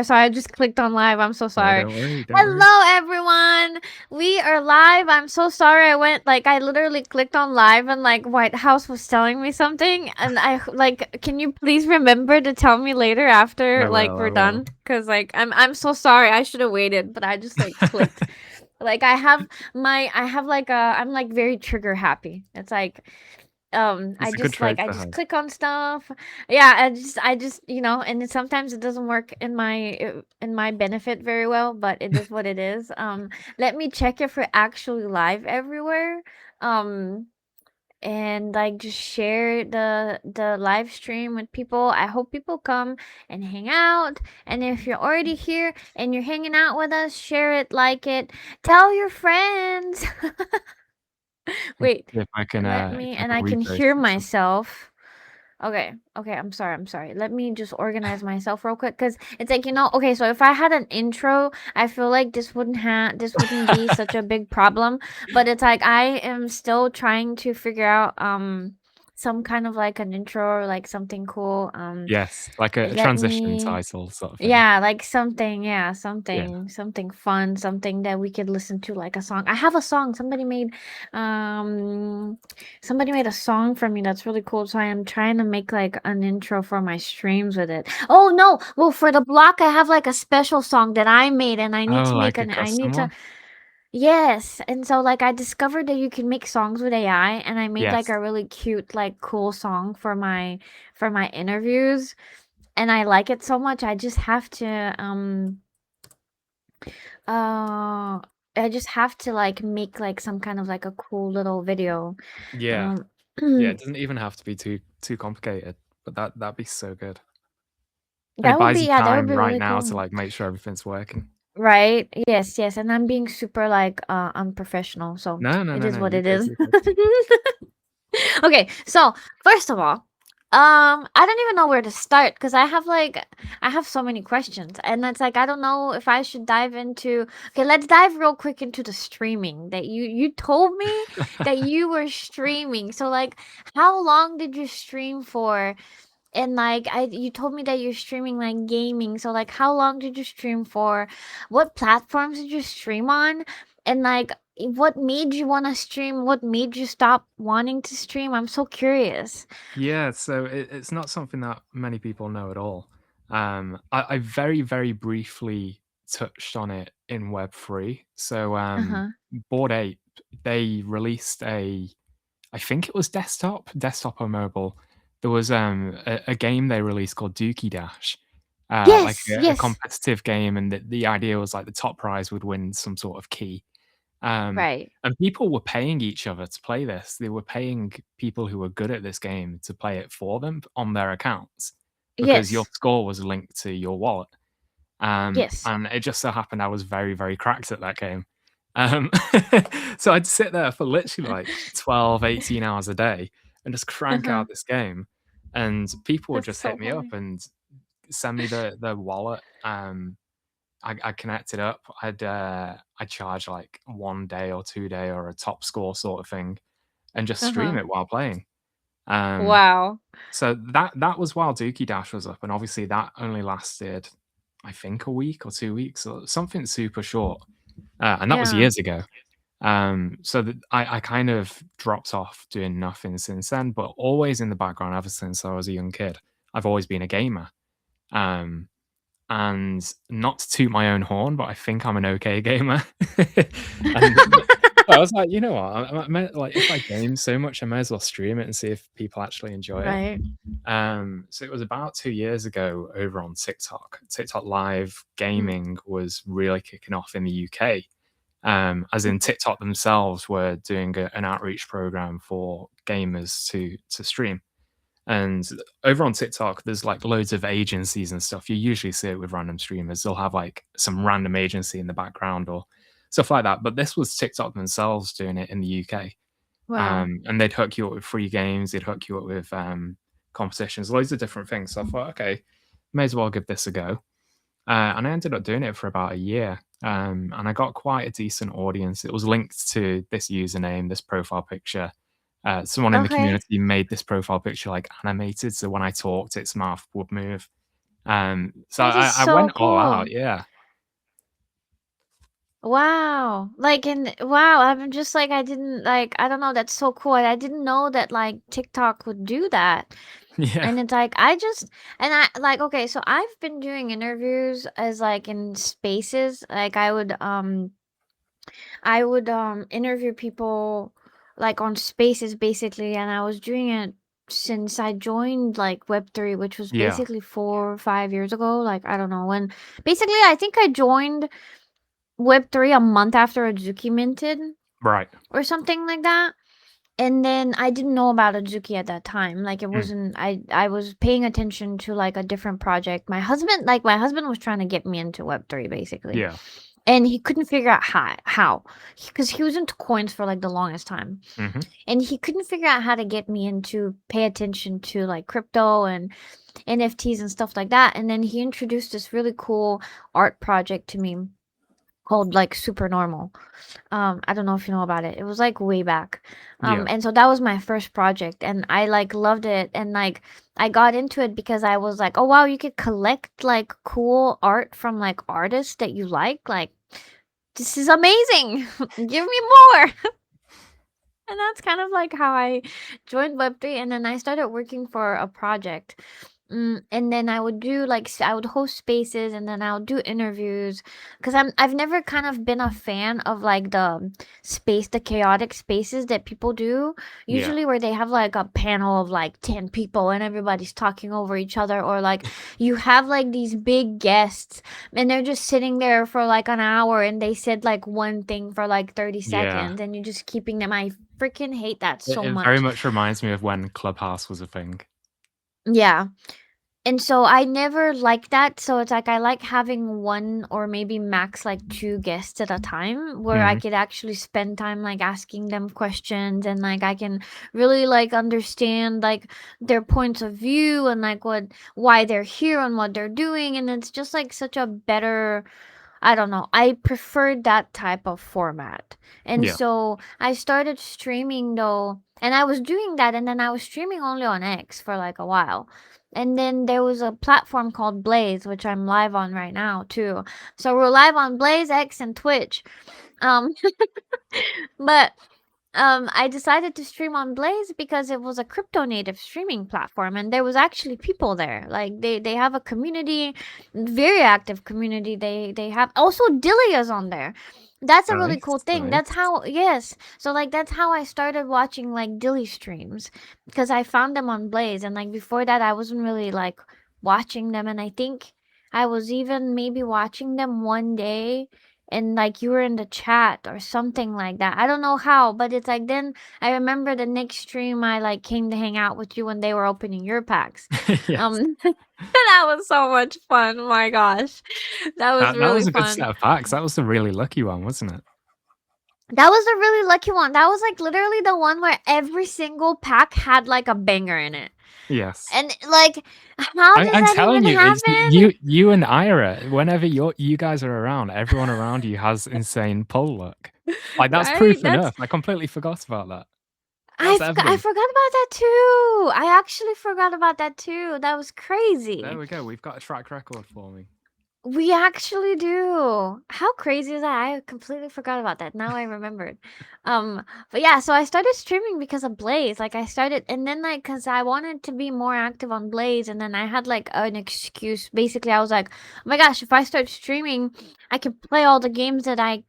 Sorry, I just clicked on live. I'm so No, sorry. don't worry. Hello, everyone. We are live. I'm so sorry. I literally clicked on live and like White House was telling me something. And can you please remember to tell me later after I like will. I we're will. done? Cause like I'm so sorry. I should have waited, but I just like clicked. Like I have like I'm like very trigger happy. It's like It's a good trait I to just have. click on stuff. Yeah, I just and sometimes it doesn't work in my benefit very well, but it is what it is. Let me check if we're actually live everywhere. Um and like just share the live stream with people. I hope people come and hang out. And if you're already here and you're hanging out with us, share it, like it, tell your friends. Wait, If I can let me, click and I on can repost hear or something. myself. Okay, okay, I'm sorry. Let me just organize myself real quick because it's like, okay, so if I had an intro, I feel like this wouldn't be such a big problem. But it's like I am still trying to figure out some kind of like an intro or like something cool. Yes, like a Let transition me title sort of thing. Yeah, like something, yeah, Yeah. something fun, something that we could listen to, like a song. I have a song. Somebody made a song for me that's really cool. So I am trying to make like an intro for my streams with it. Oh no, well for the block, I have like a special song that I made, and Oh, like a I need custom to. one? Yes, and so like I discovered that you can make songs with AI, and I made like Yes. a really cute, like cool song for my interviews, and I like it so much. Uh I just have to like make like some kind of like a cool little video. Yeah. Um Yeah, it doesn't even have to be too complicated, but that'd be so good. And it that would buys be you yeah, that would time be right really now to cool. like make sure everything's working. Right? Yes, yes. And I'm being super like unprofessional, so No, no, it no, is no. what You it good? is. You good? Okay, so first of all, I don't even know where to start because I have so many questions, and it's like I don't know if I should dive into. Okay, let's dive real quick into the streaming that you told me that you were streaming. So like, how long did you stream for? And like you told me that you're streaming like gaming. So like, how long did you stream for? What platforms did you stream on? And like, what made you want to stream? What made you stop wanting to stream? I'm so curious. Yeah, so it's not something that many people know at all. I very, very briefly touched on it in Web3. So, Uh-huh. Bored Ape, they released I think it was desktop or mobile. There was a game they released called Dookie Dash, like Yes, a yes. competitive game, and the idea was like the top prize would win some sort of key. Um, Right. and people were paying each other to play this. They were paying people who were good at this game to play it for them on their accounts because your Yes. score was linked to your wallet. Yes. And it just so happened I was very, very cracked at that game. Um, so I'd sit there for literally like 12, 18 hours a day and just crank Uh-huh. out this game. And people would That's just hit so me up funny. and send me the wallet. I connected up. I'd charge like 1 day or 2 day or a top score sort of thing, and just stream Uh-huh. it while playing. Um, Wow. so that was while Dookie Dash was up, and obviously that only lasted, I think, a week or 2 weeks or something super short, and that was Yeah. years ago. So that I kind of dropped off doing nothing since then, but always in the background ever since I was a young kid. I've always been a gamer. Um, and not to toot my own horn, but I think I'm an okay gamer. And I was like, "You know what? Like, if I game so much, I might as well stream it and see if people actually enjoy it." Right. So it was about 2 years ago over on TikTok. TikTok Live Mm. gaming was really kicking off in the UK, as in Mhm. TikTok themselves were doing an outreach program for gamers to stream. And over on TikTok, there's like loads of agencies and stuff. You usually see it with random streamers. They'll have like some random agency in the background or stuff like that. But this was TikTok themselves doing it in the UK. Wow. And they'd hook you up with free games, they'd hook you up with competitions, loads of different things. So I thought, okay, may as well give this a go. And I ended up doing it for about a year. And I got quite a decent audience. It was linked to this username, this profile picture. Someone in the Okay. community made this profile picture like animated, so when I talked, its mouth would move. So That is I so went all out, cool. yeah. Wow. Like, and wow, I'm just like, I didn't like, I don't know, that's so cool. I didn't know that like TikTok would do that. Yeah, And it's like, I just, and I like, okay, so I've been doing interviews as like in spaces. Like, I would interview people like on spaces basically, and I was doing it since I joined like Web3, which was yeah, basically 4 or 5 years ago. Like, I don't know when. Basically, I think I joined Web3 a month after Azuki minted right. or something like that. And then I didn't know about Azuki at that time. Like, it Mm, wasn't, I was paying attention to like a different project. My husband was trying to get me into Web3 basically. yeah, And he couldn't figure out how, because he was into coins for like the longest time, mhm, and he couldn't figure out how to get me into pay attention to like crypto and NFTs and stuff like that. And then he introduced this really cool art project to me called like Super Normal. I don't know if you know about it. It was like way back. yeah, And so that was my first project, and I like loved it, and like I got into it because I was like, oh wow, you could collect like cool art from like artists that you like this is amazing. Give me more. And that's kind of like how I joined Web3, and then I started working for a project. And then I would do like I would host spaces, and then I would do interviews, because I've never kind of been a fan of like the chaotic spaces that people do, yeah. usually where they have like a panel of like 10 people and everybody's talking over each other, or like you have like these big guests and they're just sitting there for like an hour and they said like one thing for like 30 Yeah. seconds and you're just keeping them. I freaking hate that It so it very much. much reminds me of when Clubhouse was a thing. Yeah. And so I never like that. So it's like I like having one or maybe max like two guests at a time, where I Mhm, could actually spend time like asking them questions, and like I can really like understand like their points of view and like why they're here and what they're doing. And it's just like such a better, I don't know. I preferred that type of format. And yeah. so I started streaming though, and I was doing that, and then I was streaming only on X for like a while. And then there was a platform called Blaze, which I'm live on right now too. So we're live on Blaze, X, and Twitch. Um but I decided to stream on Blaze because it was a crypto native streaming platform, and there was actually people there. Like they have a community, very active community. They have also Dilia's on there. That's a really cool Nice, thing. That's nice. how, yes. So like that's how I started watching like Dilly streams, because I found them on Blaze, and like before that I wasn't really like watching them, and I think I was even maybe watching them one day, and like you were in the chat or something like that. I don't know how, but it's like then I remember the next stream I like came to hang out with you when they were opening your packs. Yes. That was so much fun. My gosh. That was That really was a good fun. set of packs. That was a really lucky one, wasn't it? That was a really lucky one. That was like literally the one where every single pack had like a banger in it. Yes. And like, how does I'm that telling even you, it's happen? you and Ira, whenever you guys are around, everyone around you has insane pull luck. Like, that's Right? proof That's enough. I completely forgot about that. I That's forgot I evidence. forgot about that too. I actually forgot about that too. That was There crazy. we go. We've got a track record for me. We actually do. How crazy is that? I completely forgot about that. Now I remembered. But yeah, so I started streaming because of Blaze. Like I started, and then like cuz I wanted to be more active on Blaze, and then I had like an excuse. Basically, I was like, "Oh my gosh, if I start streaming, I can play all the games that I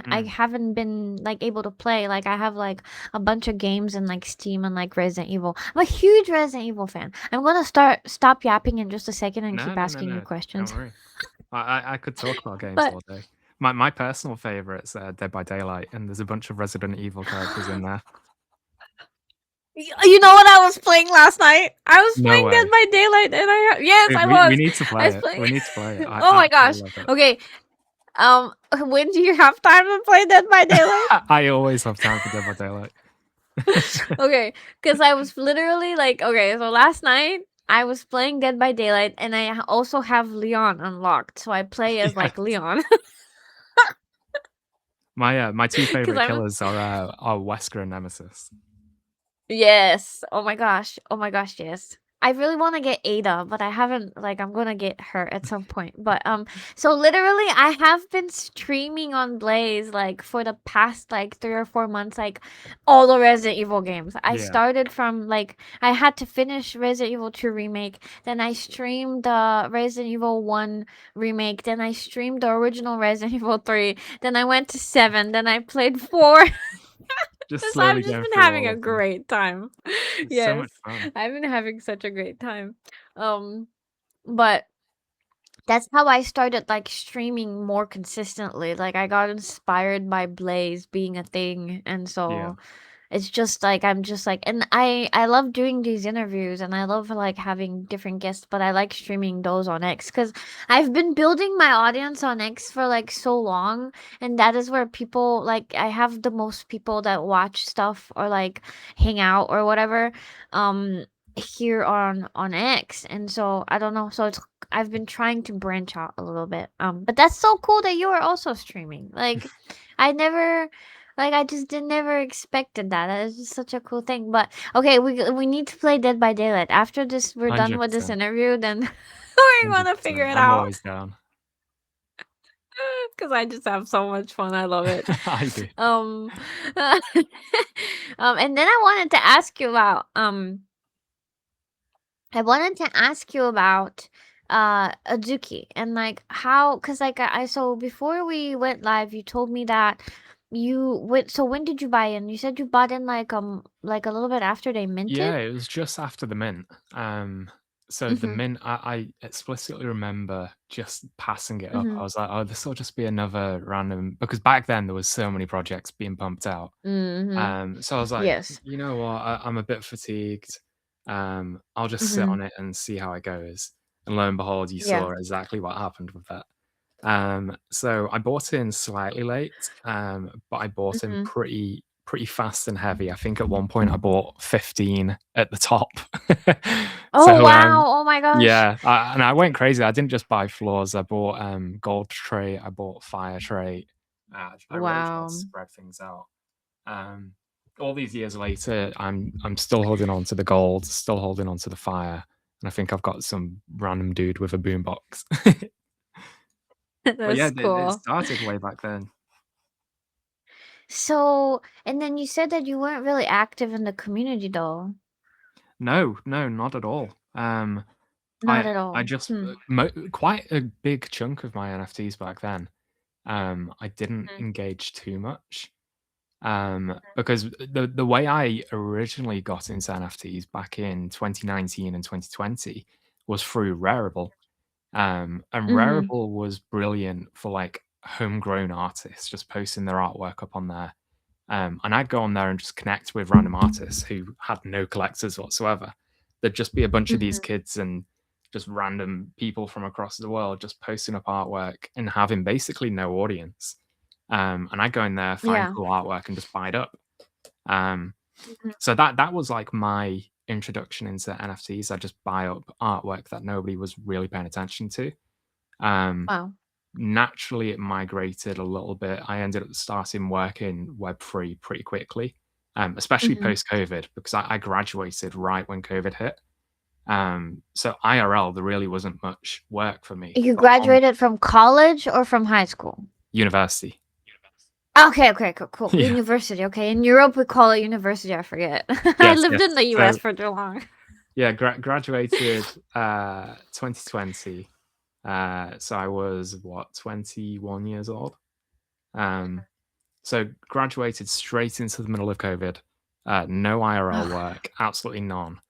Mm. haven't been like able to play. Like I have like a bunch of games in like Steam and like Resident Evil. I'm a huge Resident Evil fan. I'm going to stop yapping in just a second and No, keep no, no, asking you no. Don't questions. worry. I could talk about games But all day. My personal favorite's Dead by Daylight, and there's a bunch of Resident Evil characters in there. you know what I was playing last night? I was No playing Dead way. by Daylight, and yes, I We was. need to I play was it. playing. We need to play it. I Oh my absolutely gosh. love it. Okay. When do you have time to play Dead by Daylight? I always have time for Dead by Daylight. Okay, because I was literally like, okay, so last night I was playing Dead by Daylight, and I also have Leon unlocked, so I play as Yes. like Leon. My two Because favorite I'm killers are Wesker and Nemesis. yes. Oh my gosh. Oh my gosh. Yes. I really want to get Ada, but I haven't, like, I'm gonna get her at some point. But so literally I have been streaming on Blaze like for the past like 3 or 4 months, like all the Resident Evil games. I Yeah, started from like I had to finish Resident Evil 2 remake, then I streamed the Resident Evil 1 remake, then I streamed the original Resident Evil 3, then I went to 7, then I played 4. just Just I've slowly just going been through having all a of them. great time. It's so Yes. much fun. I've been having such a great time. Um, but that's how I started like streaming more consistently. Like I got inspired by Blaze being a thing, and Yeah. so it's just like I'm just like, and I love doing these interviews, and I love like having different guests, but I like streaming those on X cuz I've been building my audience on X for like so long, and that is where people like I have the most people that watch stuff or like hang out or whatever here on X. And so I don't know, so it's I've been trying to branch out a little bit. But that's so cool that you are also streaming. Like I never like I just did never expected that. That is just such a cool thing. But okay, we need to play Dead by Daylight. After this we're done with this 100%. interview, then we're gonna figure 100%. it I'm out. always down. Because I just have so much fun. I love it. I do. Um, and then I wanted to ask you about Azuki and like how, cuz like I so before we went live you told me that you went, so when did you buy in? You said you bought in like a little bit after they minted? Yeah, it was just after the mint. So the Mhm. mint, I explicitly remember just passing it up. I Mhm. was like, "Oh, this will just be another random," because back then there was so many projects being pumped out. Mhm. So I was like, Yes. "You know what? I'm a bit fatigued. I'll just sit on Mhm. it and see how it goes." And lo and behold, you Yeah. saw exactly what happened with that. So I bought in slightly late, but I bought in Mhm. pretty fast and heavy. I think at one point I bought 15 at the top. Oh So, wow. Oh my gosh. yeah, and I went crazy. I didn't just buy floors. I bought, gold trait, I bought fire trait. I really tried to Wow. spread things out. Um, all these years later, I'm still holding on to the gold, still holding on to the fire, and I think I've got some random dude with a boombox. But yeah, That's it cool. started way back then. So, and then you said that you weren't really active in the community though. No, no, not at all. Not I at I all. just Hmm. quite a big chunk of my NFTs back then, I didn't Mhm. engage too much, because the way I originally got into NFTs back in 2019 and 2020 was through Rarible. And Mhm. Rarible was brilliant for, like, homegrown artists just posting their artwork up on there. And I'd go on there and just connect with random artists who had no collectors whatsoever. There'd just be a bunch of these Mhm. kids and just random people from across the world just posting up artwork and having basically no audience. And I'd go in there, find Yeah. cool artwork, and just buy it up. Um, Mhm. so that was like my introduction into NFTs. I just buy up artwork that nobody was really paying attention to. Um, Wow. Naturally, it migrated a little bit. I ended up starting working Web3 pretty quickly, especially Mhm. post-COVID, because I graduated right when COVID hit. So IRL, there really wasn't much work for me, You but on graduated from college or from high school? university. Okay, okay, cool, cool. Yeah. University, okay. In Europe, we call it university. I forget. I Yes, lived yes. in the US So, for too long. yeah, graduated, 2020. So I was, what, 21 years old? Um So graduated straight into the middle of COVID, no IRL Ugh, work, absolutely none.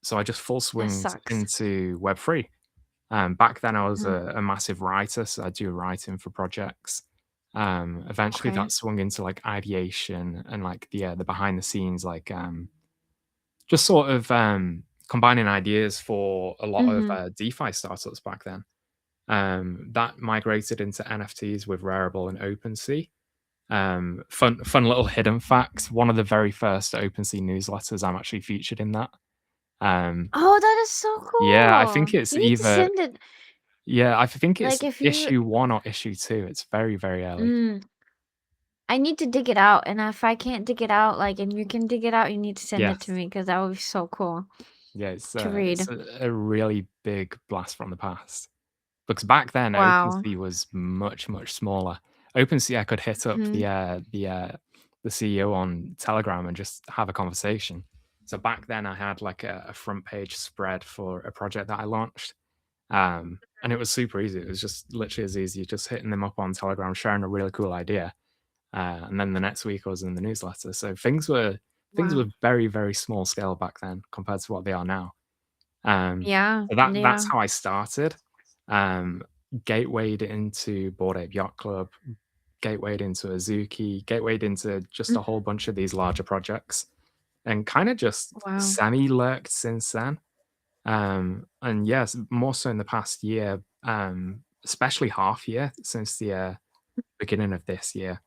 So I just full that swinged sucks. into Web3. Back then I was Mhm. a massive writer, so I do writing for projects. Eventually Okay. that swung into like ideation and like the behind the scenes, like just sort of combining ideas for a lot of Mhm. DeFi startups back then. That migrated into NFTs with Rarible and OpenSea. Fun little hidden facts. One of the very first OpenSea newsletters, I'm actually featured in that. Um, Oh, that is so yeah, I cool. think it's You need to either send it. yeah, I think it's Like if you issue 1 or issue 2. It's very, very early. mm, I need to dig it out, and if I can't dig it out, like, and you can dig it out, you need to send it to Yes. me because that would be so cool. Yeah, to it's read. a really big blast from the past. Because back then, Wow. OpenSea was much, much smaller. OpenSea, I could hit up Mhm. the CEO on Telegram and just have a conversation. So back then, I had like a front page spread for a project that I launched, and it was super easy. It was just literally as easy, just hitting them up on Telegram, sharing a really cool idea, and then the next week I was in the newsletter. So things were Wow. very, very small scale back then compared to what they are now. Um, Yeah, so that's yeah. how I started. Um, Gatewayed into Bored Ape Yacht Club, gatewayed into Azuki, gatewayed into just a whole Mhm. bunch of these larger projects, and kind of just Wow. semi lurked since then. And yes, more so in the past year, especially half year since the beginning of this year,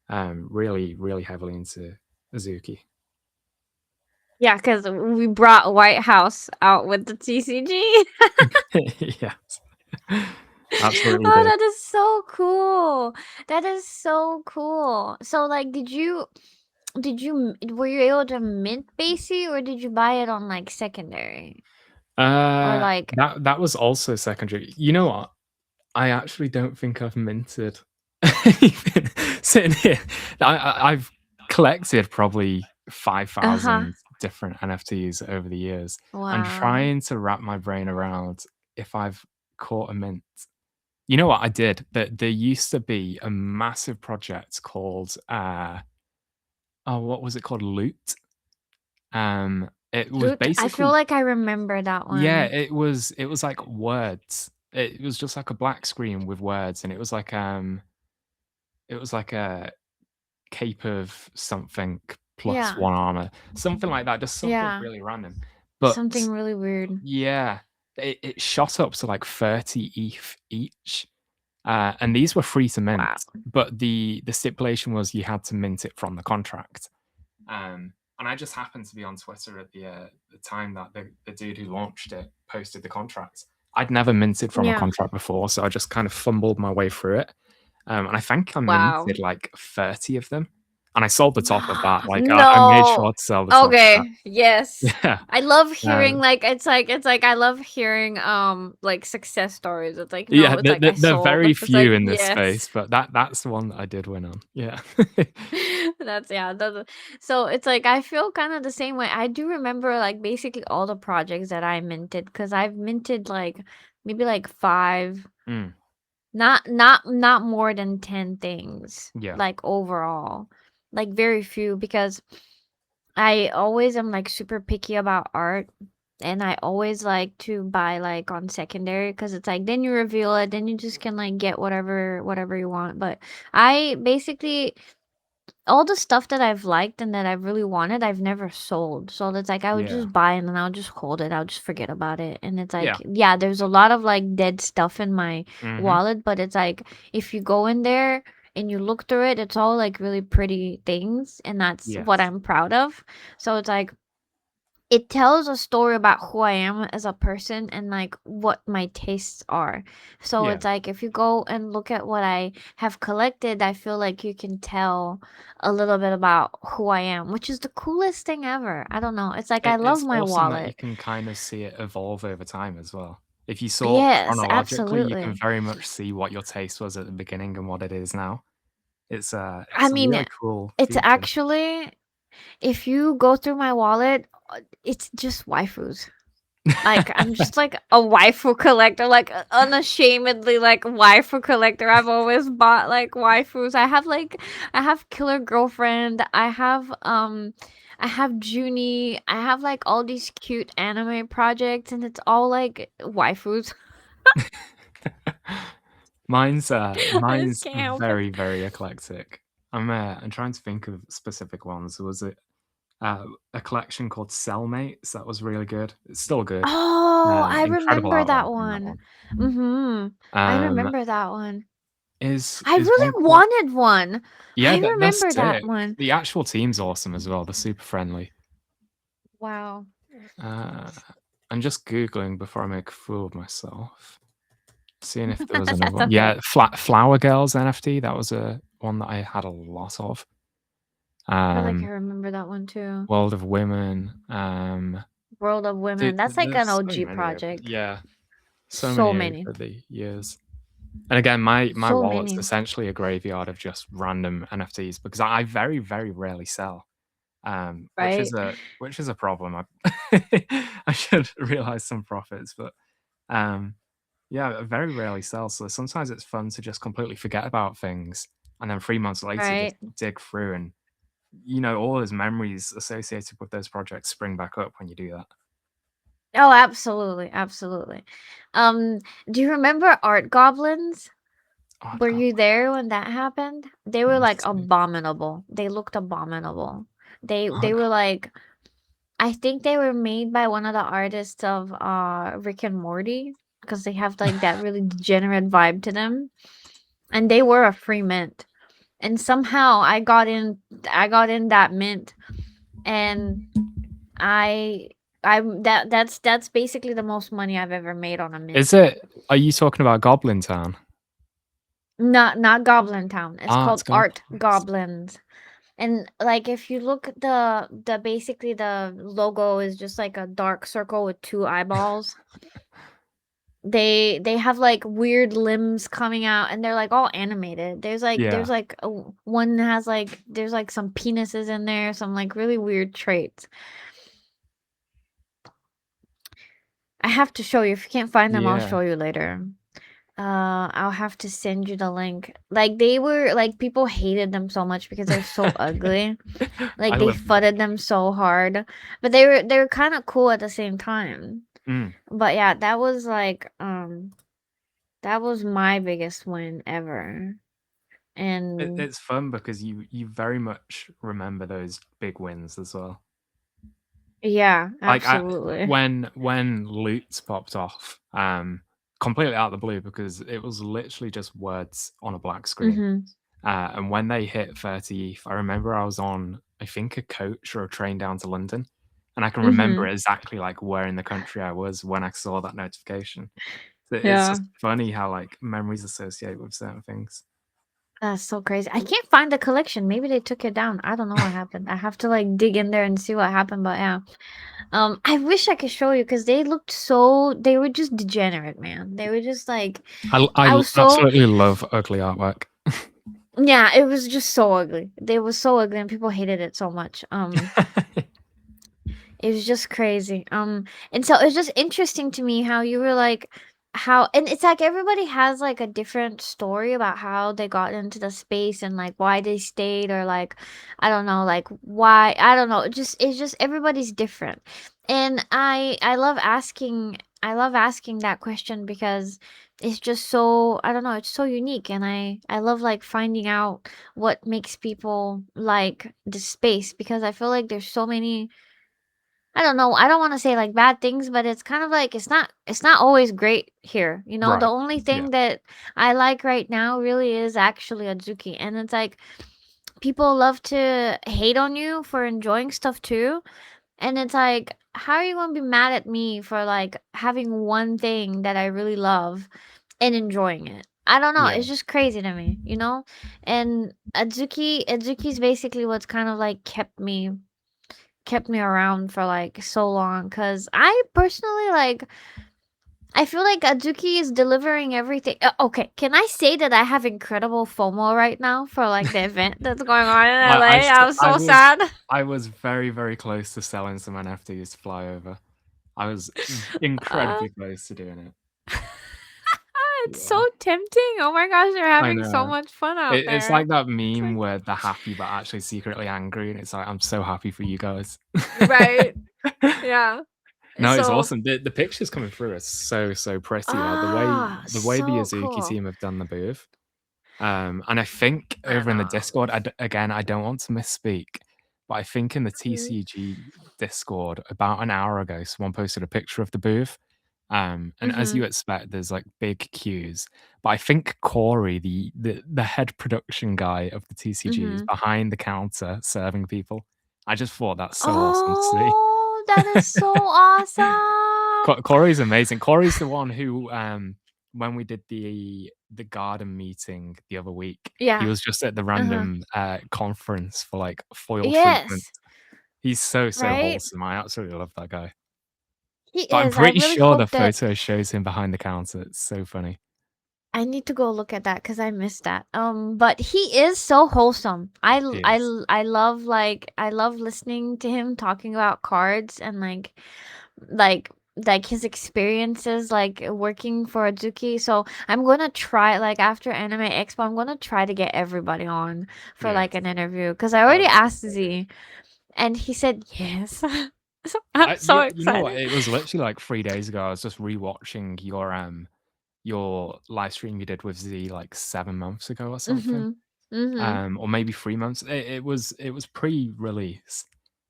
really, really heavily into Azuki. Yeah, because we brought White House out with the TCG. Yes, absolutely Oh, did. that is so cool. That is so cool. So, like, were you able to mint Basie or did you buy it on like secondary? Or like, That was also secondary. You know what? I actually don't think I've minted anything sitting here. I've collected probably uh-huh. 5,000 different NFTs over the years. I'm Wow. trying to wrap my brain around if I've caught a mint. You know what I did? There used to be a massive project called, oh, what was it called? Loot. It was Loot, I feel basically, like I remember that yeah, one. it was like words. It was just like a black screen with words, and it was like a cape of something plus Yeah. 1 armor, something like that, just something Yeah. really random. But Something really weird. yeah, it shot up to like 30 ETH each, and these were free to mint, Wow. but the stipulation was you had to mint it from the contract. And I just happened to be on Twitter at the time that the dude who launched it posted the contract. I'd never minted from a Yeah. contract before, so I just kind of fumbled my way through it. And I think I Wow. minted like 30 of them. And I sold the top of that. Like I made No. sure to sell the top of that. Okay. Yes. Yeah. I love hearing Um, like it's like I love hearing like success stories. It's like yeah, no, it's like I there are sold. very It's like few in this yes. space, but that's the one that I did win on. Yeah. That's yeah, so it's like I feel kind of the same way. I do remember like basically all the projects that I minted because I've minted like maybe like five, Mm, not more than 10 things yeah. like overall. Like very few because I always am like super picky about art and I always like to buy like on secondary because it's like then you reveal it, then you just can like get whatever you want. But I basically all the stuff that I've liked and that I've really wanted, I've never sold. So it's like I would Yeah. just buy it and then I'll just hold it. I'll just forget about it. And it's Yeah. like, yeah, there's a lot of like dead stuff in my Mhm. wallet, but it's like if you go in there and you look through it, it's all like really pretty things. And that's what Yes. I'm proud of. So it's like, it tells a story about who I am as a person and like what my tastes are. So Yeah. it's like if you go and look at what I have collected, I feel like you can tell a little bit about who I am, which is the coolest thing ever. I don't know. It's like I love It's my awesome that you wallet. can kind of see it evolve over time as well. If you sort Yes, chronologically, you can absolutely. very much see what your taste was at the beginning and what it is now. I It's a mean, really cool it's feature. actually if you go through my wallet, it's just waifus. Like, I'm just like a waifu collector, like unashamedly like waifu collector. I've always bought like waifus. I have Killer Girlfriend. I have Junie. I have like all these cute anime projects and it's all like waifus. I just Mine's can't help it. very, very eclectic. I'm trying to think of specific ones. There was a collection called Cellmates that was really good. It's still good. Oh, I Incredible remember that artwork in that one. one. Mhm. I Um, remember that one. I is one really called wanted one. Yeah, I that's remember that sick. one. The actual team's awesome as well. They're super friendly. Wow. Uh, I'm just Googling before I make a fool of myself, seeing if there was another That's one. okay. Yeah, Flower Girls NFT, that was a one that I had a lot of. I feel like I Um, remember that one too. World of Women, World of Women. Dude, That's like there's an so OG many of project. yeah, so So many many. over the years. And again, my So wallet's many. essentially a graveyard of just random NFTs because I very, very rarely sell, Right? which is a problem. I should realize some profits, but, um, yeah, I very rarely sell, so sometimes it's fun to just completely forget about things, and then 3 months later, just Right? dig through and, all those memories associated with those projects spring back up when you do that. Oh, absolutely, absolutely. Um, do you remember Art Goblins? Oh, Were God, you there when that happened? They let were me like see. abominable. They looked abominable. They Art were like, I think they were made by one of the artists of Rick and Morty because they have like that really degenerate vibe to them. And they were a free mint. And somehow I got in that mint, and I that's basically the most money I've ever made on a mint. Is it are you talking about Goblin Town? Not Goblin Town. It's Art called Art Goblins. Goblins. And like if you look at the basically the logo is just like a dark circle with two eyeballs. They have like weird limbs coming out, and they're like all animated. There's Yeah. like one has like there's like some penises in there, some like really weird traits. I have to show you. If you can't find them, I'll Yeah. show you later. I'll have to send you the link. Like they were like people hated them so much because they're so ugly. I Like they love them. fudded them so hard, but they were kind of cool at the same time. Mm. But yeah, that was like that was my biggest win ever. And It's fun because you very much remember those big wins as well. yeah, Like, absolutely. when Loots popped off, completely out of the blue because it was literally just words on a black screen, Mhm. and when they hit 30 ETH, I remember I was on, I think, a coach or a train down to London, and I can remember Mhm. exactly, like, where in the country I was when I saw that notification. So it's Yeah. just funny how, like, memories associate with certain things. That's so crazy. I can't find the collection. Maybe they took it down. I don't know what happened. I have to like dig in there and see what happened, but yeah. I wish I could show you because they looked so they were just degenerate, man. They were just like I was so Absolutely love ugly artwork. yeah, it was just so ugly. They were so ugly and people hated it so much. It was just crazy. And so it's just interesting to me how you were like how and it's like everybody has like a different story about how they got into the space and like why they stayed or like I don't know, like why I don't know. It's just everybody's different. And I love asking that question because it's just so I don't know, it's so unique and I love like finding out what makes people like the space because I feel like there's so many I don't know. I don't want to say like bad things, but it's kind of like it's not always great here. The Right. only Yeah. thing that I like right now really is actually Azuki. And it's like people love to hate on you for enjoying stuff too. And it's like how are you going to be mad at me for like having one thing that I really love and enjoying it? I don't know. Yeah. It's just crazy to me. And Azuki's basically what's kind of like kept me around for like so long because I personally like I feel like Azuki is delivering everything. Okay, can I say that I have incredible FOMO right now for like the event that's going on in I LA? st I'm so sad. I was very, very close to selling some NFTs to fly over. I was Uh, incredibly close to doing it. it's so Yeah. tempting. Oh my gosh, they're I having so know. much fun out It's there. like that It's meme like where they're happy but actually secretly angry, and it's like, "I'm so happy for you guys." right. Yeah. No, it's So awesome. The pictures coming through are so, so pretty, like, the way the so Azuki cool. team have done the booth. And I think I over in the know. Discord, again, I don't want to misspeak, but I think in the Mhm. TCG Discord about an hour ago, someone posted a picture of the booth. And as you Mhm. expect, there's like big queues. But I think Corey, the head production guy of the TCG, is Mhm. behind the counter serving people. I just thought that's so awesome to see. Oh, that is so awesome. Corey's amazing. Corey's the one who, when we did the garden meeting the other week, he Yeah. was just at the Uh-huh. random conference for like foil treatment. Yes, He's so, so right? wholesome. I absolutely love that guy. He But I'm is. I pretty really sure the hope that photo shows him behind the counter. It's so funny. I need to go look at that because I missed that. But he is so wholesome. He is. I love I love listening to him talking about cards and like his experiences like working for Azuki. So I'm gonna try like after Anime Expo, I'm gonna try to get everybody on for Yes. like an interview because I Oh, already that'd be asked so good. Z and he said yes. So I'm so You know what? excited. It was literally like 3 days ago. I was just rewatching your live stream you did with Z like 7 months ago or something. Mhm. Mhm. Or maybe 3 months. It was pre-release,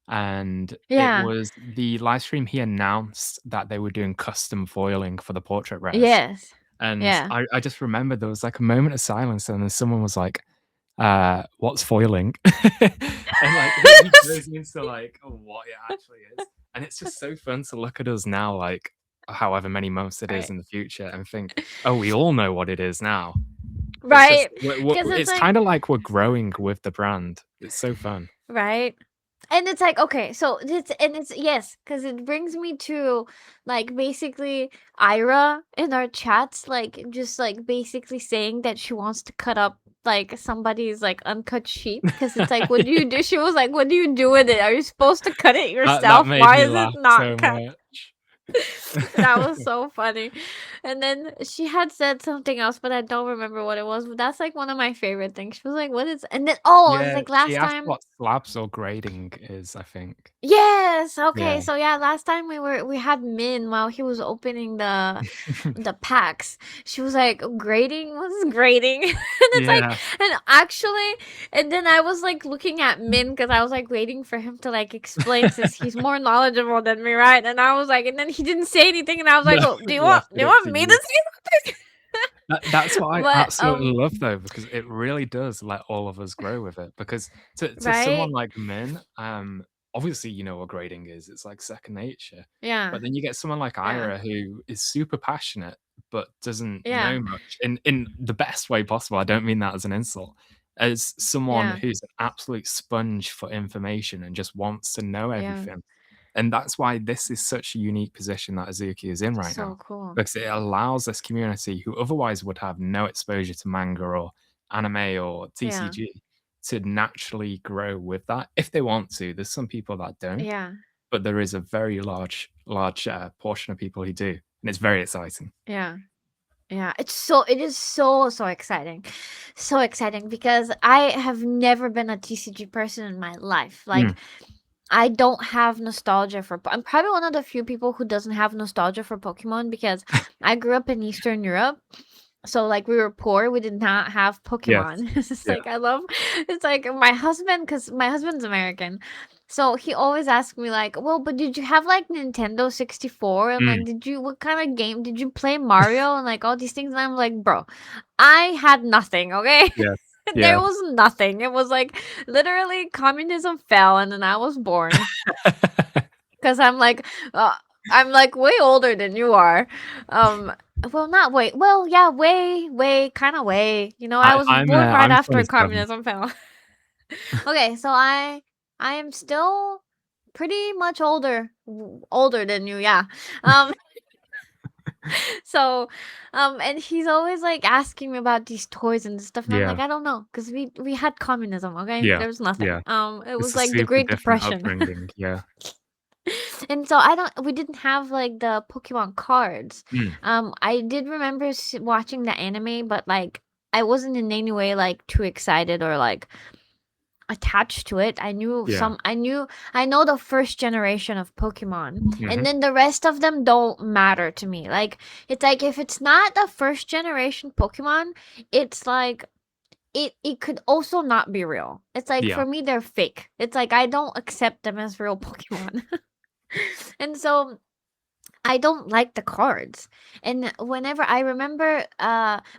and it Yeah. was the live stream he announced that they were doing custom foiling for the portrait rares, Yes. and Yeah. I just remember there was, like, a moment of silence, and then someone was like, "What's foiling?" And, like, he goes into, like, what it actually is, and it's just so fun to look at us now, like, however many months it is Right. in the future and think, "Oh, we all know what it is now." It's just Right. Because it's it's like kinda like we're growing with the brand. It's so fun. right. And it's like, okay, so it's yes, because it brings me to like basically Ira in our chats, like just like basically saying that she wants to cut up like somebody's like uncut sheep because it's like, what do you do? She was like, what do you do with it? Are you supposed to cut it That yourself? made Why me is it laugh not so cut? much. That was so funny. And then she had said something else, but I don't remember what it was. But that's like one of my favorite things. She was like, "What is?" And then oh, it's Yeah, like she last asked time. what slabs or grading is, I think. Yes. Yeah. Okay. So yeah, last time we had Min while he was opening the packs. She was like, grading? What's grading? And it's like, Yeah. and actually, and then I was like looking at Min because I was like waiting for him to like explain since he's more knowledgeable than me, right? And I was like, and then he didn't say anything, and I was No, like, oh, he left do it you up want to me to you. say something? That's what I But absolutely love though, because it really does let all of us grow with it. Because to someone right? like Min, obviously you know what grading is. It's like second nature. Yeah. But then you get someone like Yeah. Ira who is super passionate but doesn't Yeah. know much in the best way possible. I don't mean that as an insult. As someone Yeah. who's an absolute sponge for information and just wants to know Yeah. everything. And that's why this is such a unique position that Azuki is in right So now, cool. because it allows this community who otherwise would have no exposure to manga or anime or Yeah. TCG to naturally grow with that if they want to. There's some people that don't, Yeah. but there is a very large portion of people who do, and it's very exciting. Yeah. Yeah, it is so exciting. So exciting because I have never been a TCG person in my life. Mm, Like I don't have nostalgia for I'm probably one of the few people who doesn't have nostalgia for Pokemon because I grew up in Eastern Europe. So like we were poor, we did not have yes. Pokemon. It's just Yeah. like I love it's like my husband cuz my husband's American. So he always asks me like, "Well, but did you have like Nintendo 64 and Mm, like did you what kind of game did you play Mario and like all these things?" And I'm like, "Bro, I had nothing, okay?" yes. There Yeah. was nothing. It was like literally communism fell and then I was born cuz uh, I'm like way older than you are. Um well, not way. Well, yeah, way, kind of way. You know, I was born right I'm after 27. communism fell. Okay, so I am still pretty much older than you, yeah. Um so and he's always like asking me about these toys and stuff and I'm like, Yeah. I don't know cuz we had communism, okay? Yeah. There was nothing. Yeah. It It's was a like the super Great different Depression. upbringing. Yeah. And so I don't we didn't have like the Pokemon cards. Mm, I did remember watching the anime but like I wasn't in any way like too excited or like attached to it. yeah. I know the first generation of Pokemon. And Mhm. then the rest of them don't matter to me. Like it's like if it's not the first generation Pokemon, it's like it could also not be real. It's like Yeah. for me they're fake. It's like I don't accept them as real Pokemon. And so I don't like the cards. And whenever I remember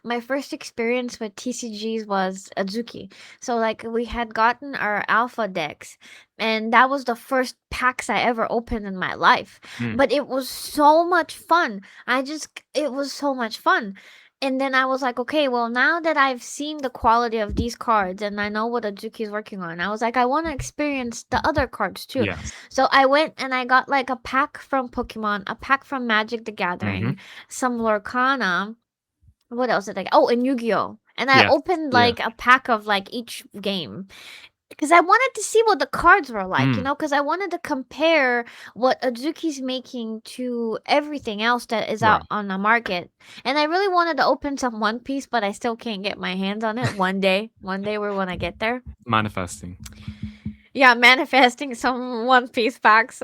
my first experience with TCGs was Azuki. So like we had gotten our alpha decks and that was the first packs I ever opened in my life. Mm, But it was so much fun. It was so much fun. And then I was like, okay, well, now that I've seen the quality of these cards and I know what Azuki is working on, I was like, I want to experience the other cards too. Yes. So I went and I got like a pack from Pokemon, a pack from Magic the Mhm. Gathering, some Lorcana. What else did I get? Oh, and Yu-Gi-Oh! And I Yes. opened Yeah. like a pack of like each game because I wanted to see what the cards were like, Mm. because I wanted to compare what Azuki's making to everything else that is out Right. on the market. And I really wanted to open some One Piece, but I still can't get my hands on it. One day we're gonna get there. Manifesting. Yeah, manifesting some One Piece packs.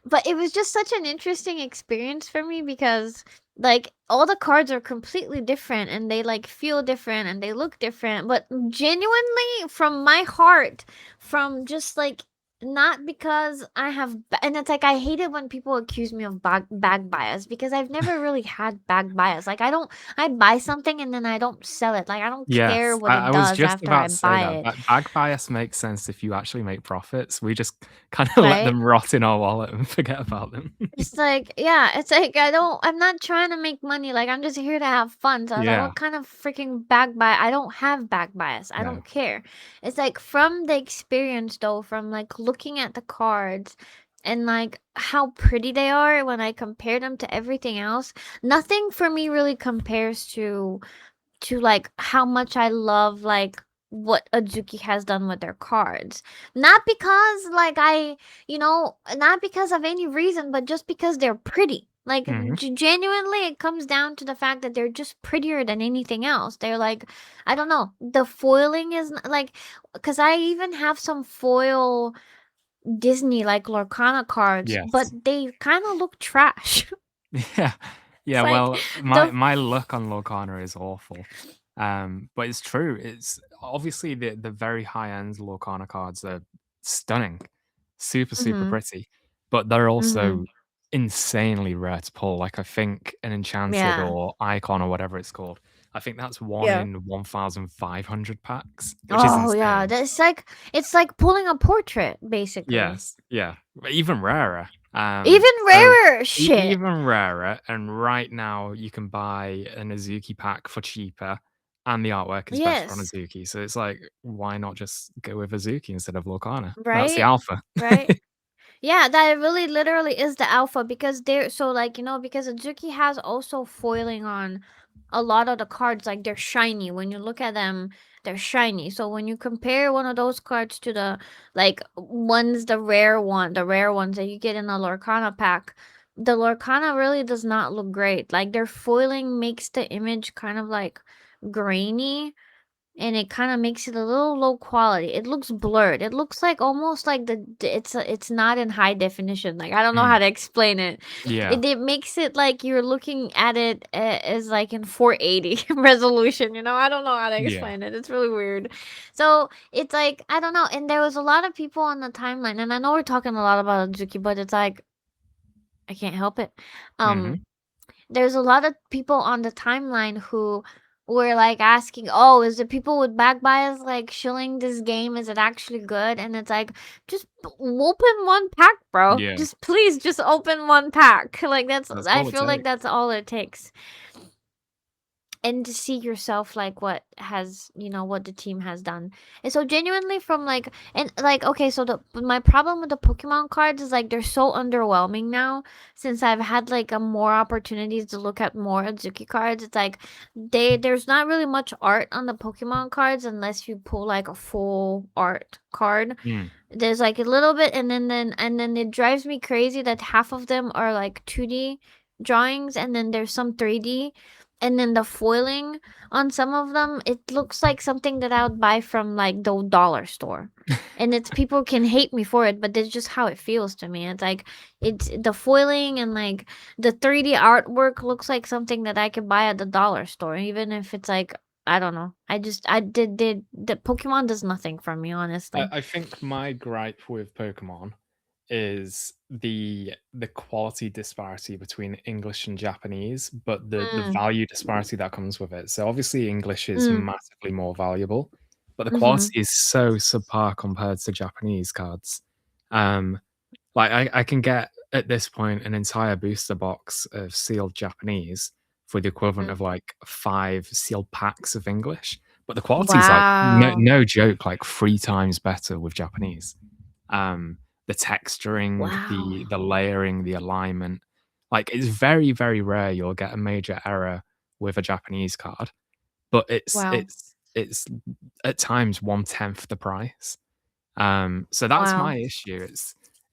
But it was just such an interesting experience for me because like all the cards are completely different and they like feel different and they look different, but genuinely from my heart, from just like not because I have and it's like I hate it when people accuse me of bag bias because I've never really had bag bias. Like I buy something and then I don't sell it. Like I don't care Yes, what it I was does just after I about to say buy that. it. Bag bias makes sense if you actually make profits. We just kinda let Right? them rot in our wallet and forget about them. It's like, yeah, it's like I'm not trying to make money. Like I'm just here to have fun. So I was like, Yeah. what kind of freaking bag bias? I don't have bag bias. I No. don't care. It's like from the experience though, from like looking at the cards and like how pretty they are when I compare them to everything else. Nothing for me really compares to like how much I love like what Azuki has done with their cards. Not because like not because of any reason, but just because they're pretty. Like Mhm. genuinely it comes down to the fact that they're just prettier than anything else. They're like I don't know. The foiling is like cuz I even have some foil Disney like Lorcana cards, but Yes. they kind of look trash. Yeah. It's Yeah, like well, my the my luck on Lorcana is awful. But it's true. It's obviously the very high-end Lorcana cards are stunning, super, super mhm. pretty, but they're Mhm. also insanely rare to pull. Like, I think an enchanted Yeah. or icon or whatever it's called, I think that's 1 Yeah. in 1,500 packs, which is Oh, yeah, insane. that's like it's like pulling a portrait, basically. Yes, yeah, but even rarer. Even So rarer shit. even rarer, and right now you can buy an Azuki pack for cheaper, and the artwork is better on Yes. Azuki. So it's like, why not just go with Azuki instead of Lorcana? That's the Right? alpha. Right? Yeah, that really literally is the alpha because they're so like, because Azuki has also foiling on a lot of the cards, like they're shiny. When you look at them, they're shiny. So when you compare one of those cards to the like the rare ones that you get in a Lorcana pack, the Lorcana really does not look great. Like their foiling makes the image kind of like grainy and it kind of makes it a little low quality. It looks blurred. It looks like almost like it's not in high definition. Like I don't know how Mm, to explain it. yeah, It makes it like you're looking at it as like in 480 resolution. I don't know how to yeah. explain it. It's really weird. So it's like I don't know. And there was a lot of people on the timeline, and I know we're talking a lot about Azuki, but it's like I can't help it. Mhm. There's a lot of people on the timeline who were like asking, "Oh, is the people with back bias like shilling this game? Is it actually good?" And it's like, just open one pack, bro. Yeah, Just please, just open one pack. Like that's that's I all it feel like takes. that's all it takes and to see yourself like what the team has done. And so genuinely from like and like okay, so the my problem with the Pokemon cards is like they're so underwhelming now since I've had like a more opportunities to look at more Azuki cards. It's like there's not really much art on the Pokemon cards unless you pull like a full art card. Mm. There's like a little bit and then it drives me crazy that half of them are like 2D drawings and then there's some 3D and then the foiling on some of them it looks like something that I would buy from like the dollar store. And it's people can hate me for it, but that's just how it feels to me. It's like it's the foiling and like the 3D artwork looks like something that I could buy at the dollar store, even if it's like I don't know. I did the Pokemon does nothing for me, honestly. I think my gripe with Pokemon is the quality disparity between English and Japanese, but the Mm, value disparity that comes with it. So obviously English is mm, massively more valuable, but the mhm. quality is so subpar compared to Japanese cards. Um, like I can get at this point an entire booster box of sealed Japanese for the equivalent Mm. of like 5 sealed packs of English, but the quality is like Wow. no joke, like 3 times better with Japanese. The texturing, Wow. the layering, the alignment, like, it's very, very rare you'll get a major error with a Japanese card, but Wow. it's at times 1/10 the price. So that's Wow. my issue.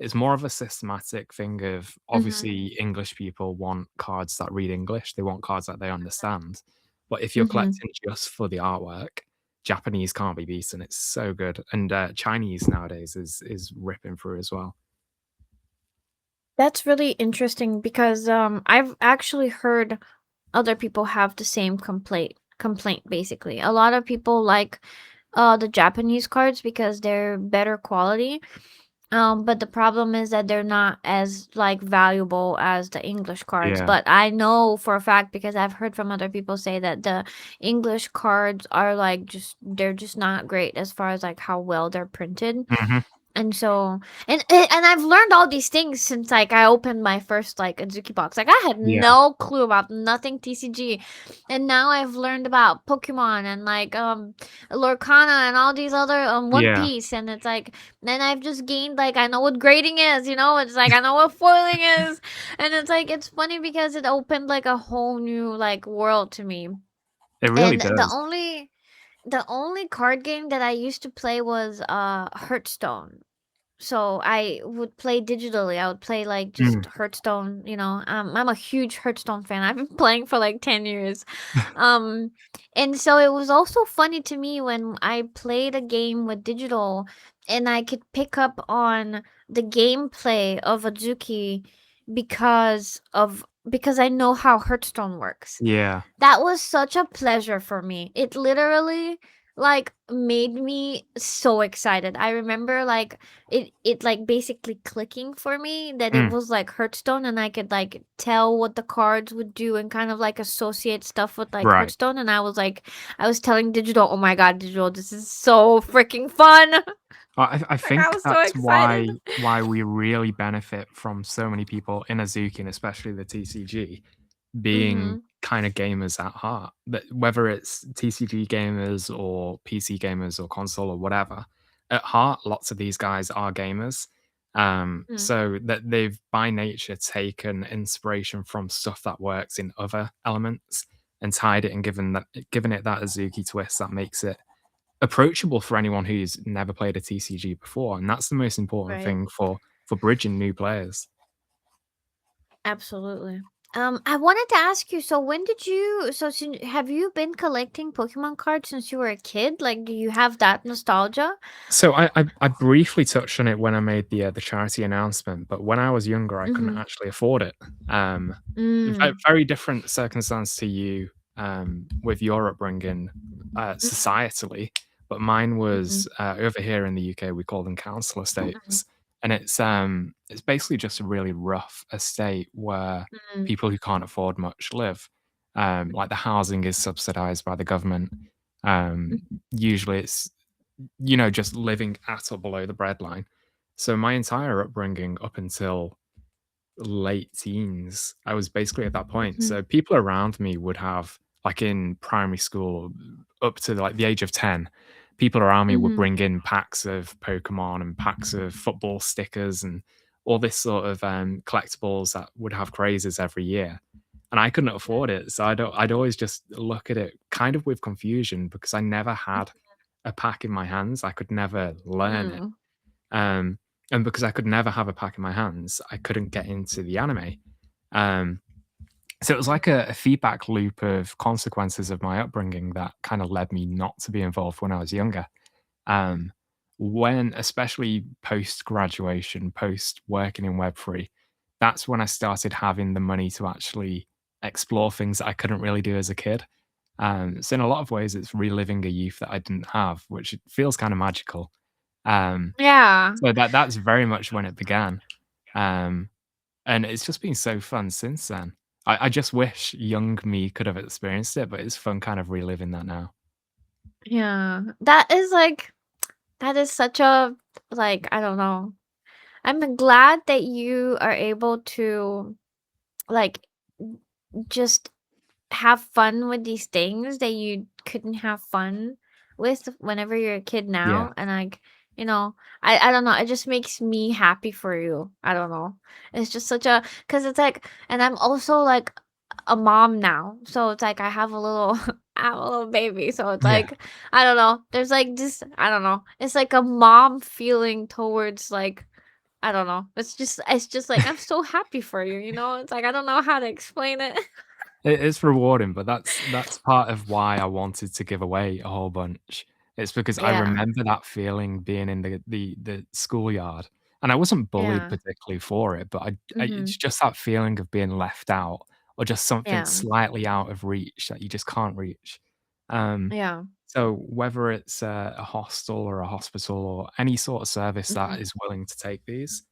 It's more of a systematic thing of Mhm. obviously English people want cards that read English. They want cards that they understand. But if you're Mhm. collecting just for the artwork, Japanese can't be beaten. It's so good. And Chinese nowadays is ripping through as well. That's really interesting because I've actually heard other people have the same complaint basically. A lot of people like the Japanese cards because they're better quality. But the problem is that they're not as like valuable as the English cards. Yeah. But I know for a fact because I've heard from other people say that the English cards are like just they're just not great as far as like how well they're printed. Mhm. And so and I've learned all these things since like I opened my first like Azuki box. Like I had Yeah. no clue about nothing TCG. And now I've learned about Pokemon and like Lorcana and all these other One Yeah. Piece, and it's like then I've just gained like I know what grading is, you know? It's like I know what foiling is. And it's like it's funny because it opened like a whole new like world to me. It really And does. the only card game that I used to play was Hearthstone. So I would play digitally. I would play like Mm. just Hearthstone, you know. I'm a huge Hearthstone fan. I've been playing for like 10 years. Um and so it was also funny to me when I played a game with digital and I could pick up on the gameplay of Azuki because I know how Hearthstone works. Yeah. That was such a pleasure for me. It literally like made me so excited. I remember like it like basically clicking for me that it Mm. was like Hearthstone and I could like tell what the cards would do and kind of like associate stuff with like Right. Hearthstone, and I was telling digital, "Oh my god, digital, this is so freaking fun." I Like I think was so that's excited. why we really benefit from so many people in Azuki, and especially the TCG, being Mhm. kind of gamers at heart. That whether it's TCG gamers or PC gamers or console or whatever, at heart, lots of these guys are gamers. Mhm. So that they've by nature taken inspiration from stuff that works in other elements and tied it and given it that Azuki twist that makes it approachable for anyone who's never played a TCG before, and that's the most important Right. thing for bridging new players. Absolutely. I wanted to ask you, so when did you, so since, have you been collecting Pokemon cards since you were a kid? Like, do you have that nostalgia? So I briefly touched on it when I made the charity announcement, but when I was younger, I couldn't Mm-hmm. actually afford it. Um, Mm. very different circumstance to you with your upbringing Mm-hmm. societally, but mine Mm-hmm. was over here in the UK. We call them council Mm-hmm. estates, and it's basically just a really rough estate where Mm-hmm. people who can't afford much live. Like the housing is subsidized by the government. Um, Usually, it's just living at or below the breadline. So my entire upbringing up until late teens, I was basically at that point. Mm-hmm. So people around me would have, like in primary school, up to like the age of 10, people around me would Mm-hmm. bring in packs of Pokemon and packs of football stickers and all this sort of collectibles that would have crazes every year. And I couldn't afford it. So I'd always just look at it kind of with confusion because I never had a pack in my hands. I could never learn it. Mm-hmm. Um, and because I could never have a pack in my hands, I couldn't get into the anime. Um, so it was like a feedback loop of consequences of my upbringing that kind of led me not to be involved when I was younger. Um, when, especially post graduation, post working in Web3, that's when I started having the money to actually explore things that I couldn't really do as a kid. So in a lot of ways, it's reliving a youth that I didn't have, which feels kind of magical. Um, Yeah. so that's very much when it began, um, and it's just been so fun since then. I just wish young me could have experienced it, but it's fun kind of reliving that now. Yeah. That is like, that is such a, like, I don't know. I'm glad that you are able to, like, just have fun with these things that you couldn't have fun with whenever you're a kid Yeah. now. And like, you know, I don't know, it just makes me happy for you. I don't know. It's just such a, because it's like, and I'm also like a mom now. So it's like I have a little I have a little baby. So it's Yeah. like, I don't know. There's like just, I don't know. It's like a mom feeling towards like, I don't know. It's just like I'm so happy for you, you know? It's like I don't know how to explain it. It is rewarding, but that's part of why I wanted to give away a whole bunch. It's because I Yeah. remember that feeling being in the schoolyard, and I wasn't bullied Yeah. particularly for it, but I it's Mhm. just that feeling of being left out or just something Yeah. slightly out of reach that you just can't reach. Um, Yeah. so whether it's a hostel or a hospital or any sort of service that Mhm. is willing to take these,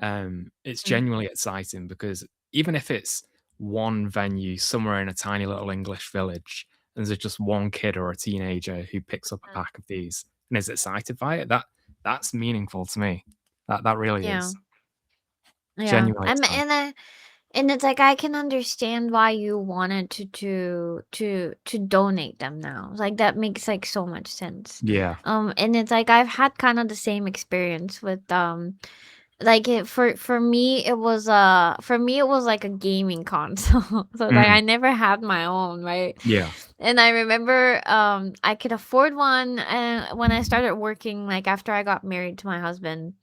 it's Mhm. genuinely exciting because even if it's one venue somewhere in a tiny little English village, and there's just one kid or a teenager who picks up a Mhm. pack of these and is excited by it, that's meaningful to me. That really Yeah. is Yeah. genuinely exciting. And it's like I can understand why you wanted to donate them now. Like that makes like so much sense. Yeah. And it's like I've had kind of the same experience with like for me it was like a gaming console. So like Mm, I never had my own, right? yeah. And I remember I could afford one and when I started working like after I got married to my husband.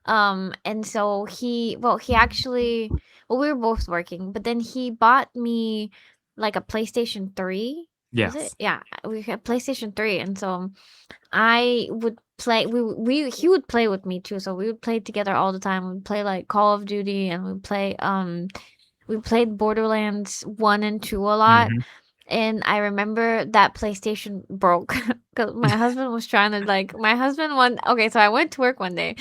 And so he actually, well, we were both working, but then he bought me like a PlayStation 3. Was it? Yes. Yeah, we had PlayStation 3, and so I would play. We he would play with me too, so we would play together all the time. We'd play like Call of Duty, and we played Borderlands 1 and 2 a lot. Mhm. And I remember that PlayStation broke because my husband was trying to like my husband one okay, so I went to work one day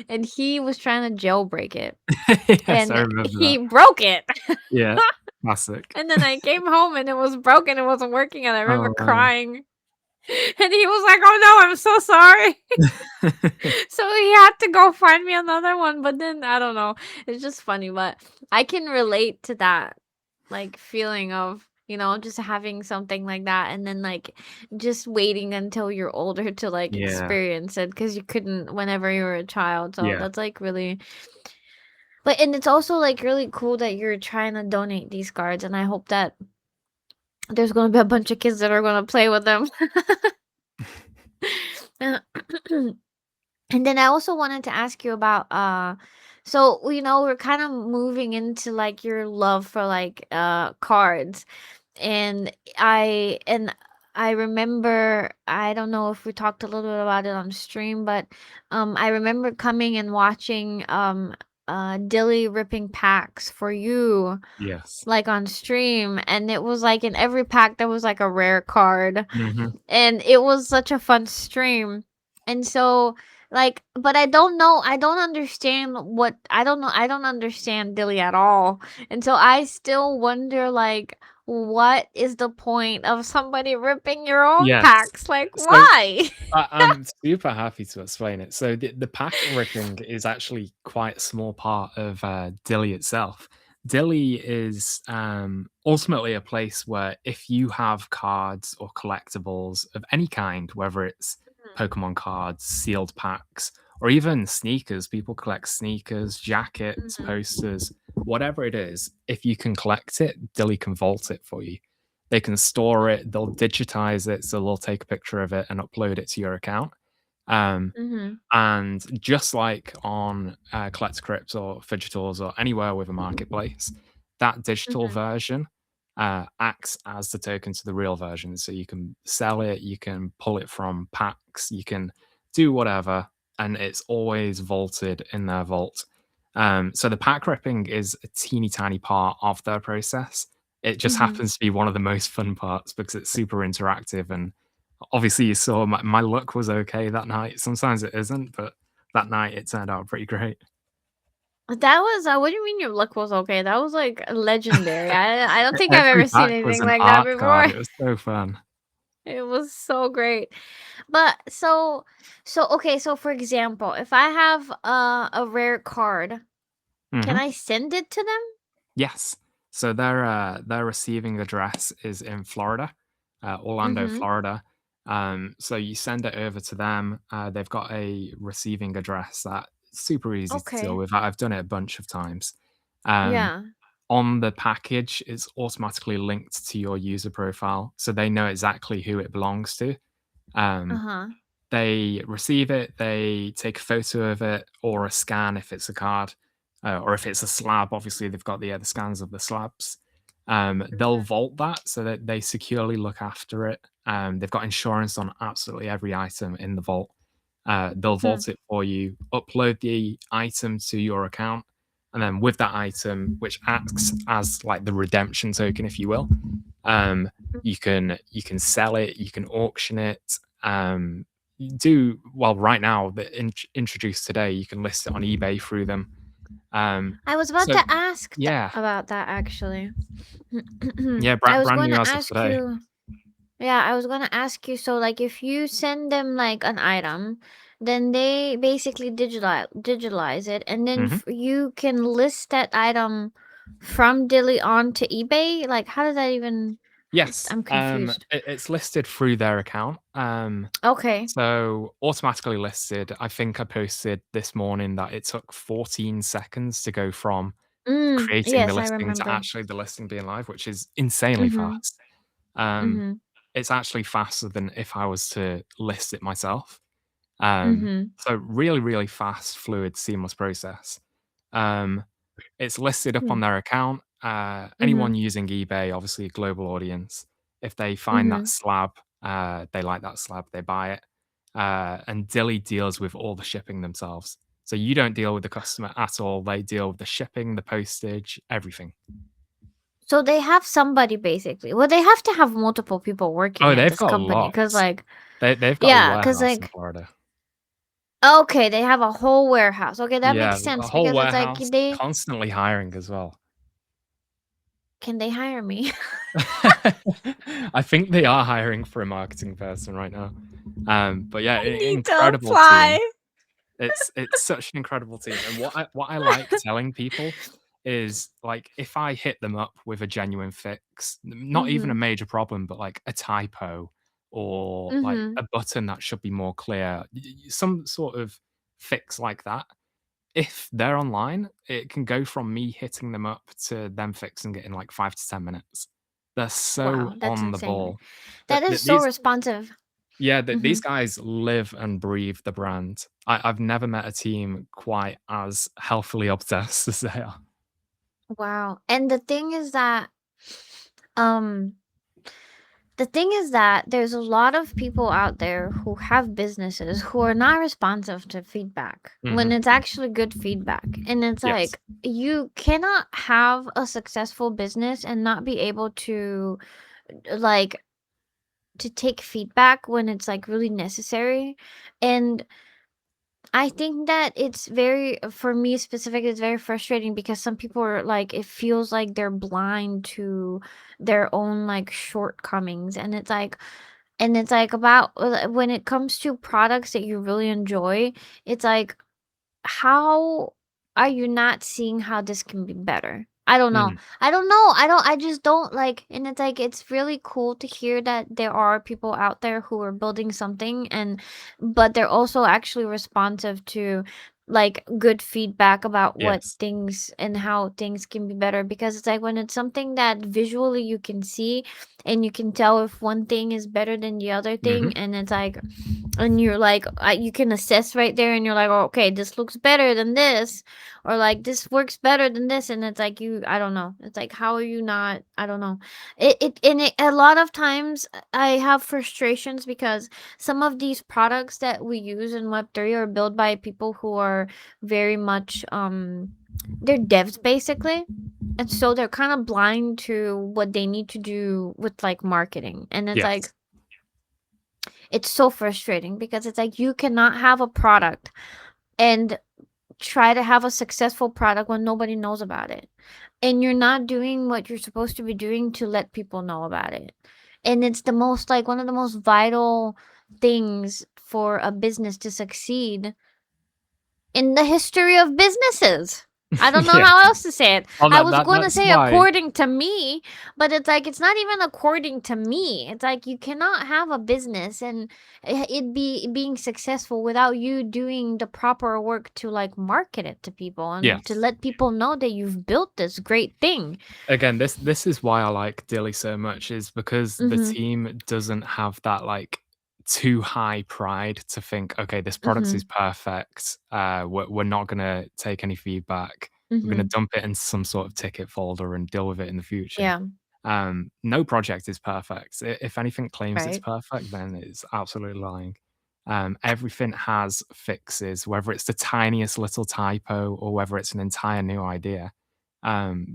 and he was trying to jailbreak it Yes, I and remember he that. broke it. Yeah. Classic. And then I came home and it was broken, it wasn't working, and I remember Oh, no. crying. And he was like, "Oh no, I'm so sorry." So he had to go find me another one, but then I don't know. It's just funny, but I can relate to that like feeling of, just having something like that and then like just waiting until you're older to like Yeah. experience it because you couldn't whenever you were a child. So Yeah. that's like really, but and it's also like really cool that you're trying to donate these cards, and I hope that there's going to be a bunch of kids that are going to play with them. And then I also wanted to ask you about so we're kind of moving into like your love for like cards. And I remember, I don't know if we talked a little bit about it on stream, but I remember coming and watching Dilly ripping packs for you Yes. like on stream, and it was like in every pack there was like a rare card, Mhm. and it was such a fun stream. And so like, but I don't understand Dilly at all. And so I still wonder like what is the point of somebody ripping your own Yes. packs? Like So why? I'm super happy to explain it. So the pack ripping is actually quite a small part of Dilly itself. Dilly is ultimately a place where if you have cards or collectibles of any kind, whether it's Pokemon cards, sealed packs, or even sneakers, people collect sneakers, jackets, Mhm. posters, whatever it is, if you can collect it, Dilly can vault it for you. They can store it, they'll digitize it, so they'll take a picture of it and upload it to your account. Um, Mhm. and just like on Collect Crypts or Fidgetals or anywhere with a marketplace, that digital Mhm. version acts as the token to the real version. So you can sell it, you can pull it from packs, you can do whatever, and it's always vaulted in their vault. So the pack ripping is a teeny tiny part of their process. It just Mhm. happens to be one of the most fun parts because it's super interactive. And obviously, you saw my luck was okay that night. Sometimes it isn't, but that night it turned out pretty great. That was what do you mean your luck was okay? That was like legendary. I don't think I've Every ever seen pack was anything an like that art before. card. It was so fun. It was so great. But so okay, so for example, if I have a rare card, can Mhm. I send it to them? Yes. So their receiving address is in Florida, Orlando, Mhm. Florida. So you send it over to them. They've got a receiving address that's super easy to deal Okay. with. I've done it a bunch of times. Um, Yeah. on the package, it's automatically linked to your user profile, so they know exactly who it belongs to. Um, Uh-huh. they receive it, they take a photo of it or a scan if it's a card, or if it's a slab, obviously they've got the scans of the slabs. They'll Mhm. vault that so that they securely look after it. They've got insurance on absolutely every item in the vault. They'll Hmm. vault it for you, upload the item to your account, and then with that item, which acts as like the redemption token, if you will, um, you can sell it, you can auction it. You do well right now. Introduced today, you can list it on eBay through them. Um, I was about so to ask yeah, about that actually. yeah, I was brand going new to as of ask today. you. Yeah, I was gonna ask you, so like if you send them like an item, then they basically digitalize it, and then Mhm. you can list that item from Dilly onto eBay. Like, how does that even? Yes, I'm confused. it's listed through their account. Okay. So automatically listed. I think I posted this morning that it took 14 seconds to go from creating the Yes, I listing to remember. actually the listing being live, which is insanely Mhm. fast. Um, Mhm. it's actually faster than if I was to list it myself. Mhm. So really, really fast, fluid, seamless process. Um, it's listed up on Hmm. their account. Anyone Mhm. using eBay, obviously a global audience, if they find that Mhm. slab, they like that slab, they buy it. And Dilly deals with all the shipping themselves. So you don't deal with the customer at all. They deal with the shipping, the postage, everything. So they have somebody basically. Well, they have to have multiple people working Oh, at they've this got a company, lot. cause like, They've got a yeah, cause warehouse in like, Florida. okay, they have a whole warehouse. Okay, that makes Yeah, a sense whole because it's like warehouse, they constantly hiring as well. can they hire me? I think they are hiring for a marketing person right now. But yeah, I need to incredible team. apply. It's such an incredible team, and what I like telling people is, like, if I hit them up with a genuine fix, not even a Mhm. major problem, but, like, a typo or, like, Mhm. a button that should be more clear, some sort of fix like that, if they're online, it can go from me hitting them up to them fixing it in, like, 5 to 10 minutes. They're so Wow, that's on the insane. ball. That is That so these responsive. Yeah, these Mhm. guys live and breathe the brand. I've never met a team quite as healthily obsessed as they are. Wow. And um the thing is that there's a lot of people out there who have businesses who are not responsive to feedback when Mhm. it's actually good feedback. And it's Yes. like you cannot have a successful business and not be able to like to take feedback when it's like really necessary. And I think that it's very, for me specific, it's very frustrating because some people are like, it feels like they're blind to their own like shortcomings. And it's like about when it comes to products that you really enjoy, it's like, how are you not seeing how this can be better? I don't know. Mhm. I don't know. I just don't like, and it's like it's really cool to hear that there are people out there who are building something, and but they're also actually responsive to like good feedback about what Yes. things and how things can be better, because it's like when it's something that visually you can see and you can tell if one thing is better than the other thing, Mhm. and it's like, and you're like, you can assess right there, and you're like, oh, okay, this looks better than this, or like this works better than this, and it's like you, I don't know, it's like, how are you not, I don't know, a lot of times I have frustrations because some of these products that we use in Web3 are built by people who are very much they're devs basically, and so they're kind of blind to what they need to do with like marketing, and it's like Yes. it's so frustrating because it's like you cannot have a product and try to have a successful product when nobody knows about it. And you're not doing what you're supposed to be doing to let people know about it. And it's the most like one of the most vital things for a business to succeed in the history of businesses. I don't know Yeah. how else to say it. Oh, I was going to that's say why. according to me, but it's like it's not even according to me. It's like you cannot have a business and it be being successful without you doing the proper work to like market it to people and to Yes. let people know that you've built this great thing. Again, this is why I like Dilly so much, is because the Mhm. team doesn't have that, like, too high pride to think, "Okay, this product is Mhm. perfect. We're not gonna take any feedback. We're gonna Mhm. dump it in some sort of ticket folder and deal with it in the future." Yeah. No project is perfect. If anything claims it's Right. perfect, then it's absolutely lying. Everything has fixes, whether it's the tiniest little typo or whether it's an entire new idea.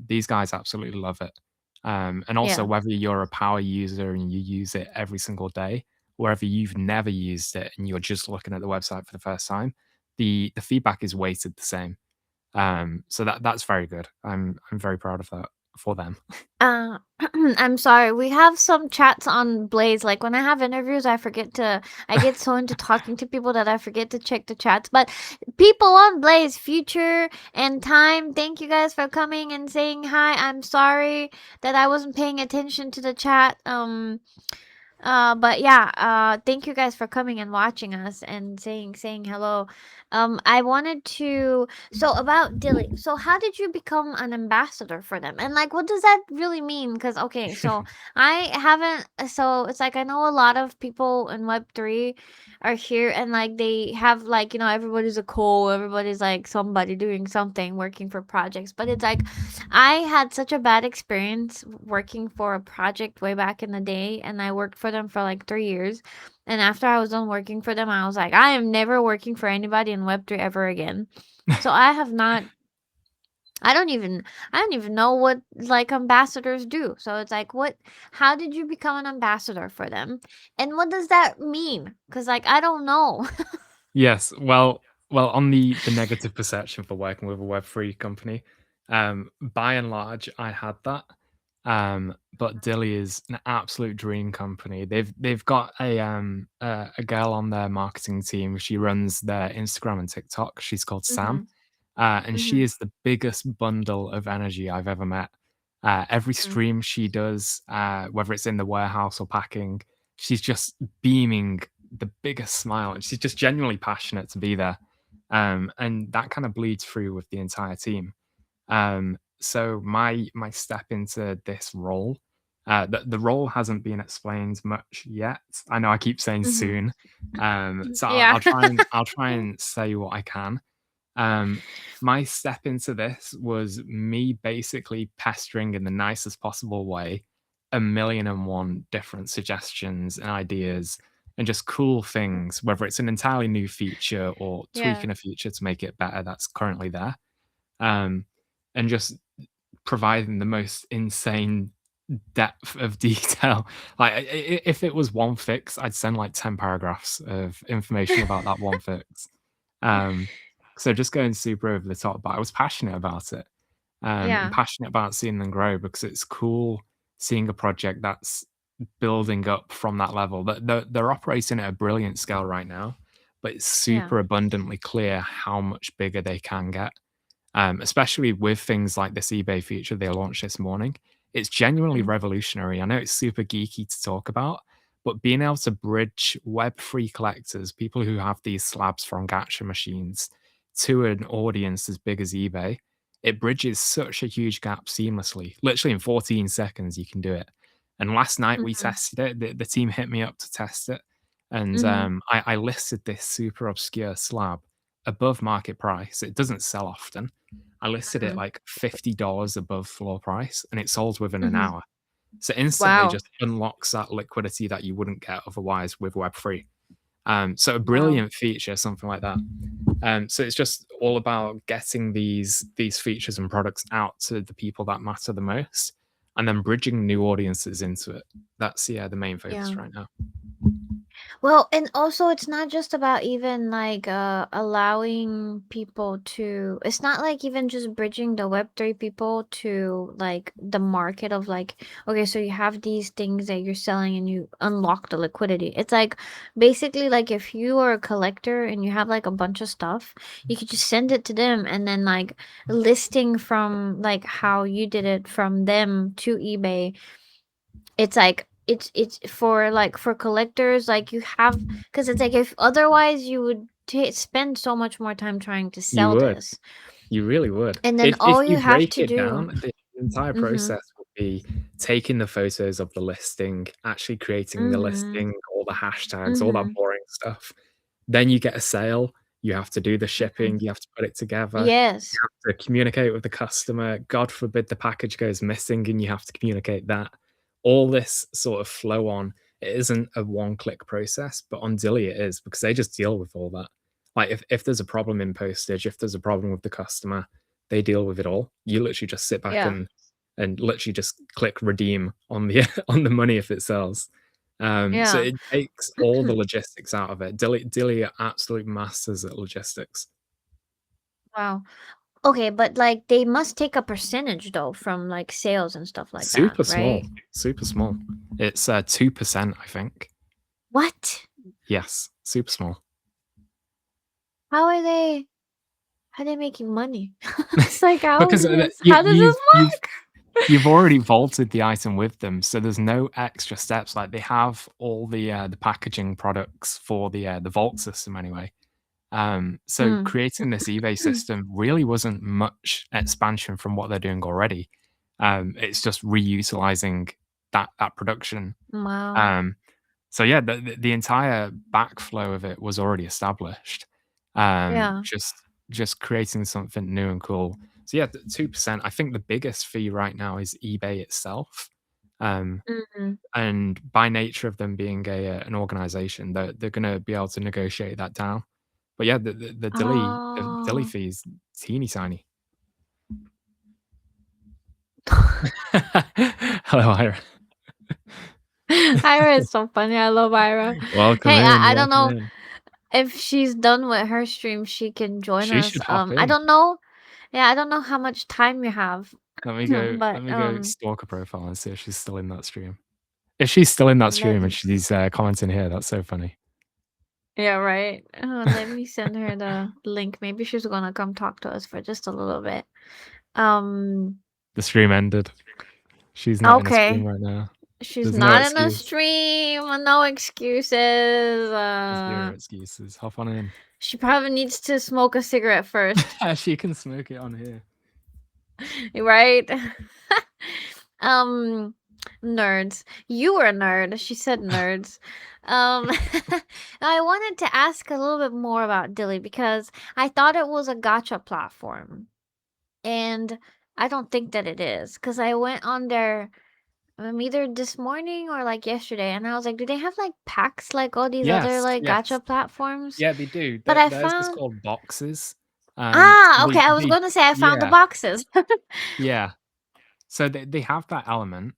These guys absolutely love it. And also, Yeah. whether you're a power user and you use it every single day, or whether you've never used it and you're just looking at the website for the first time, the feedback is weighted the same. So that's very good. I'm very proud of that for them. Uh, I'm sorry. We have some chats on Blaze. Like when I have interviews, I get so into talking to people that I forget to check the chats. But people on Blaze, Future and Time, thank you guys for coming and saying hi. I'm sorry that I wasn't paying attention to the chat. But yeah, thank you guys for coming and watching us and saying hello. I wanted to so about Dilly. So how did you become an ambassador for them? And like what does that really mean? Cuz okay, so I haven't so it's like I know a lot of people in web3 are here and like they have like, everybody's a co, everybody's like somebody doing something working for projects, but it's like I had such a bad experience working for a project way back in the day, and I worked for them for like 3 years. And after I was done working for them, I was like, I am never working for anybody in Web3 ever again. So I have not. I don't even. I don't even know what like ambassadors do. So it's like, what? How did you become an ambassador for them, and what does that mean? Because like I don't know. Yes, well, on the negative perception for working with a Web3 company, by and large, I had that. But Dilly is an absolute dream company. They've got a girl on their marketing team. She runs their Instagram and TikTok. She's called Sam, Mhm. and she Mhm. is the biggest bundle of energy I've ever met. Every Mhm. stream she does, whether it's in the warehouse or packing, she's just beaming the biggest smile, and she's just genuinely passionate to be there. And that kind of bleeds through with the entire team. So my step into this role, the role hasn't been explained much yet. I know I keep saying Mhm. soon, so Yeah. I'll try and say what I can. Um, my step into this was me basically pestering in the nicest possible way a million and one different suggestions and ideas and just cool things, whether it's an entirely new feature or Yeah. tweaking a feature to make it better that's currently there. Um, and just providing the most insane depth of detail. Like, if it was one fix, I'd send like 10 paragraphs of information about that one fix. Um, so just going super over the top, but I was passionate about it. And Yeah. passionate about seeing them grow because it's cool seeing a project that's building up from that level. They're operating at a brilliant scale right now, but it's Yeah. super abundantly clear how much bigger they can get, especially with things like this eBay feature they launched this morning. It's genuinely Mhm. revolutionary. I know it's super geeky to talk about, but being able to bridge Web3 collectors, people who have these slabs from gacha machines, to an audience as big as eBay, it bridges such a huge gap seamlessly. Literally in 14 seconds, you can do it. And last night we Mhm. tested it. The team hit me up to test it. And Mhm. I listed this super obscure slab above market price. It doesn't sell often. I listed it Mhm. like $50 above floor price and it sold within an Mhm. hour. So instantly Wow. just unlocks that liquidity that you wouldn't get otherwise with Web3. So a Wow. brilliant feature, something like that. So it's just all about getting these features and products out to the people that matter the most, and then bridging new audiences into it. That's, yeah, the main Yeah. focus right now. Well, and also it's not just about even like allowing people to, it's not like even just bridging the web3 people to like the market of like, okay, so you have these things that you're selling and you unlock the liquidity. It's like basically like if you are a collector and you have like a bunch of stuff, you could just send it to them and then like listing from like how you did it from them to eBay. It's like it's for like for collectors, like you have, because it's like if otherwise you would spend so much more time trying to You sell would. this, You really would. and then If all you you have break to it do. down, the entire Mhm. process would be taking the photos of the listing, actually creating the Mhm. listing, all the hashtags, all that Mhm. boring stuff. Then you get a sale, you have to do the Mhm. shipping, you have to put it together, you Yes. have to communicate with the customer. God forbid the package goes missing and you have to communicate that. All this sort of flow on, it isn't a one-click process, but on Dilly it is because they just deal with all that. Like if there's a problem in postage, if there's a problem with the customer, they deal with it all. You literally just sit back Yeah. and literally just click redeem on the on the money if it sells. So Yeah. it takes all the logistics out of it. Dilly are absolute masters at logistics. Wow. Okay, but like they must take a percentage though from like sales and stuff like that, Super small, right? super small. It's 2%, I think. What? Yes, super small. How are they? How are they making money? It's like how is Because this? you, How does this you've work? already vaulted the item with them, so there's no extra steps. Like they have all the packaging products for the vault system anyway. So Mm. creating this eBay system really wasn't much expansion from what they're doing already. It's just reutilizing that production. Wow. Um, so yeah, the entire backflow of it was already established. Yeah. Just creating something new and cool. So yeah, 2%. I think the biggest fee right now is eBay itself. Um, Mhm. and by nature of them being an organization, they're gonna be able to negotiate that down. But yeah, the Dilly Oh. fee is teeny tiny. Hello, Ira. Ira is so funny. I love Ira. Welcome Hey, in, I don't welcome know in. if she's done with her stream, she can join She us. should hop I in. don't know. Yeah, I don't know how much time you have. Let But me go stalk her profile and see if she's still in that stream. If she's still in that let stream and she's commenting here, that's so funny. yeah, right. Let me send her the link. Maybe she's gonna come talk to us for just a little bit. Um, The stream ended. She's not in a stream okay. right now. She's There's no not in a excuse. stream. No excuses. Zero excuses. Hop on in. She probably needs to smoke a cigarette first, She can smoke it on here. right? um, nerds. You were a nerd. She said nerds. Um, I wanted to ask a little bit more about Dilly because I thought it was a gotcha platform, and I don't think that it is because I went on there either this morning or like yesterday, and I was like, do they have like packs like all these other Yes, like yes. gotcha platforms? Yeah, they do. But I Theirs is found called boxes. ah, okay, They I was they gonna say I found the yeah, boxes. yeah. So they have that element.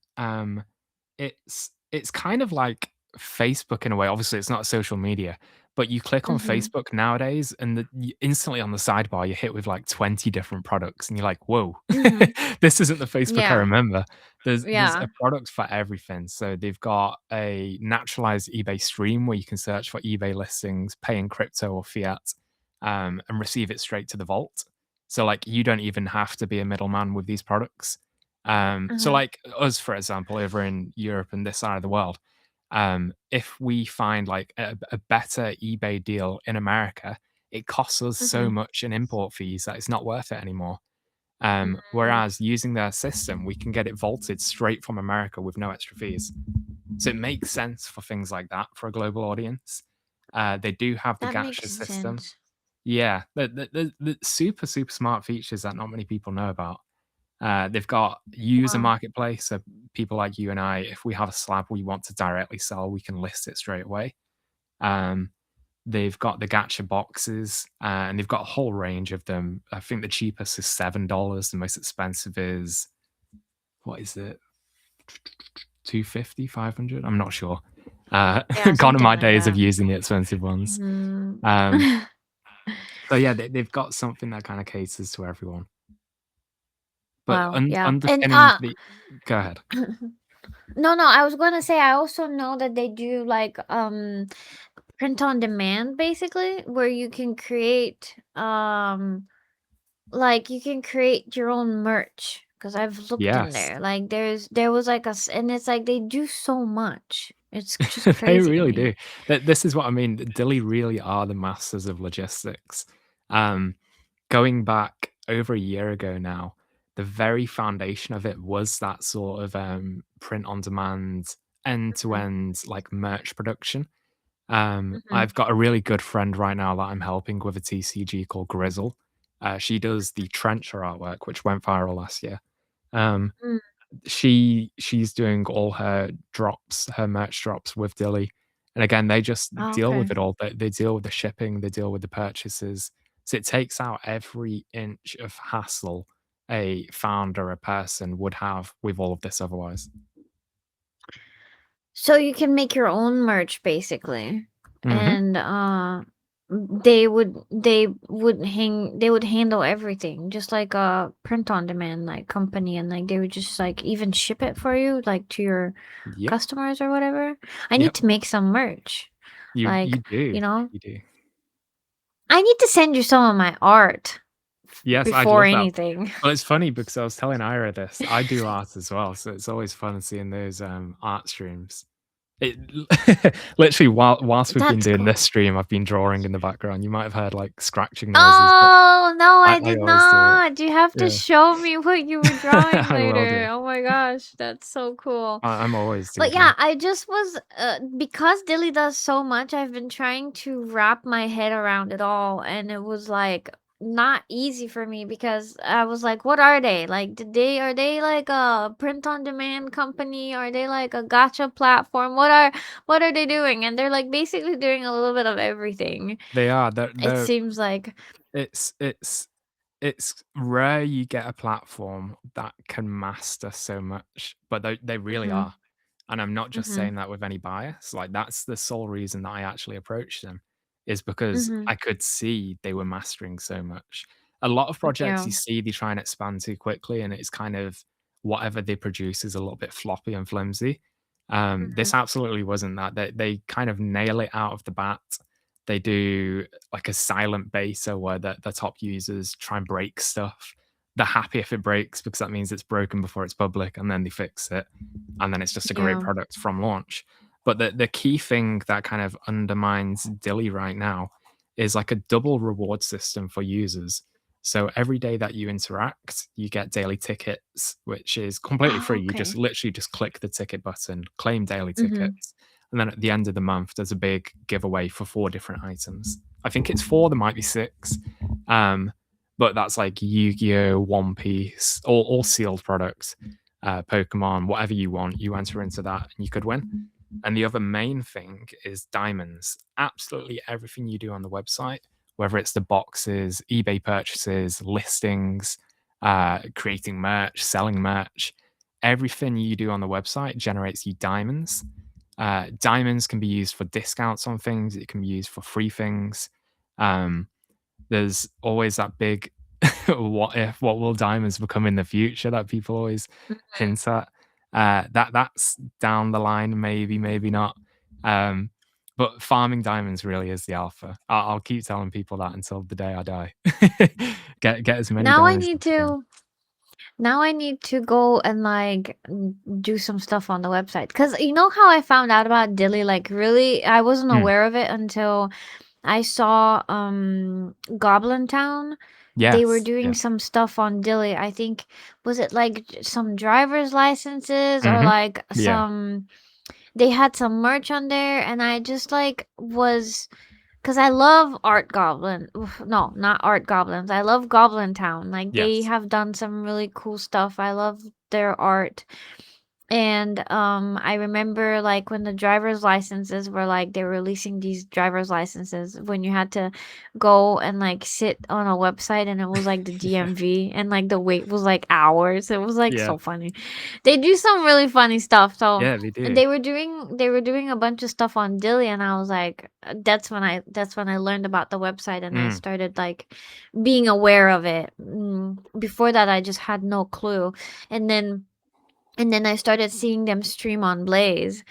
It's kind of like Facebook in a way. Obviously, it's not social media, but you click on Mhm. Facebook nowadays, and instantly on the sidebar, you're hit with like 20 different products, and you're like, "Whoa, Mhm. this isn't the Facebook I Yeah. remember." There's Yeah. a product for everything. So they've got a naturalized eBay stream where you can search for eBay listings, pay in crypto or fiat, and receive it straight to the vault. So like you don't even have to be a middleman with these products. So Uh-huh. like us, for example, over in Europe and this side of the world, if we find like a better eBay deal in America, it costs us so Mhm. much in import fees that it's not worth it anymore. Mm. Whereas using their system, we can get it vaulted straight from America with no extra fees. So it makes sense for things like that for a global audience. They do have the That gacha makes system. sense. Yeah, the super super smart features that not many people know about. They've got user Wow. marketplace, so people like you and I, if we have a slab we want to directly sell, we can list it straight away. Um, they've got the gacha boxes, and they've got a whole range of them. I think the cheapest is $7. The most expensive is what is it? 250, 500? I'm not sure. Yeah, Gone are something my like days of that. using the expensive ones. Mhm. Um, so yeah, they've got something that kind of caters to everyone. But Wow, yeah. And underpinning the go ahead. no, no, I was gonna say I also know that they do like print on demand basically, where you can create like you can create your own merch because I've looked in Yes. there. Like there was like and it's like they do so much. It's just They crazy to really do. me. This is what I mean. Dilly really are the masters of logistics. Um, Going back over a year ago now, the very foundation of it was that sort of print on demand, end to Mhm, end like merch production. mhm, I've got a really good friend right now that I'm helping with a TCG called Grizzle. She does the Trencher artwork, which went viral last year. Um, mm. she's doing all her drops, her merch drops with Dilly. And again, they just Oh, deal with okay. it all. They deal with the shipping, they deal with the purchases. So it takes out every inch of hassle a founder, a person would have with all of this otherwise. So you can make your own merch basically. Hmm. And they would handle everything just like a print on demand like company, and like they would just like even ship it for you like to your Yep. customers or whatever. I need Yep. to make some merch. You Like, do. you know, You do. I need to send you some of my art Yes, I'd before love that. anything. Well, it's funny because I was telling Ira this. I do art as well, so it's always fun seeing those art streams. It literally whilst we've been That's doing cool. this stream, I've been drawing in the background. You might have heard like scratching noises, but Oh, no, I I did always do it. not. You have to Yeah, show me what you were drawing I will do. later. Oh my gosh, that's so cool. I'm always But yeah, doodling. I just was because Dilly does so much, I've been trying to wrap my head around it all, and it was like not easy for me because I was like, what are they? Like did they are they like a print on demand company? Are they like a gotcha platform? What are they doing? And they're like basically doing a little bit of everything. They are. It They're seems like. it's it's it's rare you get a platform that can master so much, but they really Mhm. are. And I'm not just Mhm. saying that with any bias. Like that's the sole reason that I actually approached them is because Mhm. I could see they were mastering so much. A lot of projects Yeah. you see they try and expand too quickly and it's kind of whatever they produce is a little bit floppy and flimsy. Mhm. This absolutely wasn't that. They kind of nail it out of the bat. They do like a silent beta where the top users try and break stuff. They're happy if it breaks because that means it's broken before it's public and then they fix it and then it's just a great Yeah. product from launch. But the key thing that kind of undermines Dilly right now is like a double reward system for users. So every day that you interact, you get daily tickets, which is completely Oh, free. You just okay. literally just click the ticket button, claim daily Mhm. tickets, and then at the end of the month, there's a big giveaway for 4 different items. I think it's 4, there might be 6. Um, but that's like Yu-Gi-Oh, One Piece, all sealed products, Pokemon, whatever you want, you enter into that and you could win. And the other main thing is diamonds. Absolutely everything you do on the website, whether it's the boxes, eBay purchases, listings, creating merch, selling merch, everything you do on the website generates you diamonds. Diamonds can be used for discounts on things, it can be used for free things. Um, there's always that big what will diamonds become in the future that people always Mhm. hint at. That's down the line, maybe, maybe not. Um, but farming diamonds really is the alpha. I'll keep telling people that until the day I die. Get as many Now I diamonds need as you can. to Now I need to go and like do some stuff on the website. Cause you know how I found out about Dilly? Like really, I wasn't Mm, aware of it until I saw Goblin Town. They were yes, doing yeah. some stuff on Dilly. I think was it like some driver's licenses or Hmm. like Yeah. some they had some merch on there, and I just like was because I love Art Goblin. No, not Art Goblins. I love Goblin Town. Like they Yes. have done some really cool stuff. I love their art. And I remember like when the driver's licenses were like they were releasing these driver's licenses when you had to go and like sit on a website and it was like the Yeah. DMV and like the wait was like hours. It was like Yeah. so funny. They do some really funny stuff. So Yeah, they do. they were doing a bunch of stuff on Dilly and I was like that's when I learned about the website and I Mm, started like being aware of it. Before that I just had no clue. And then I started seeing them stream on Blaze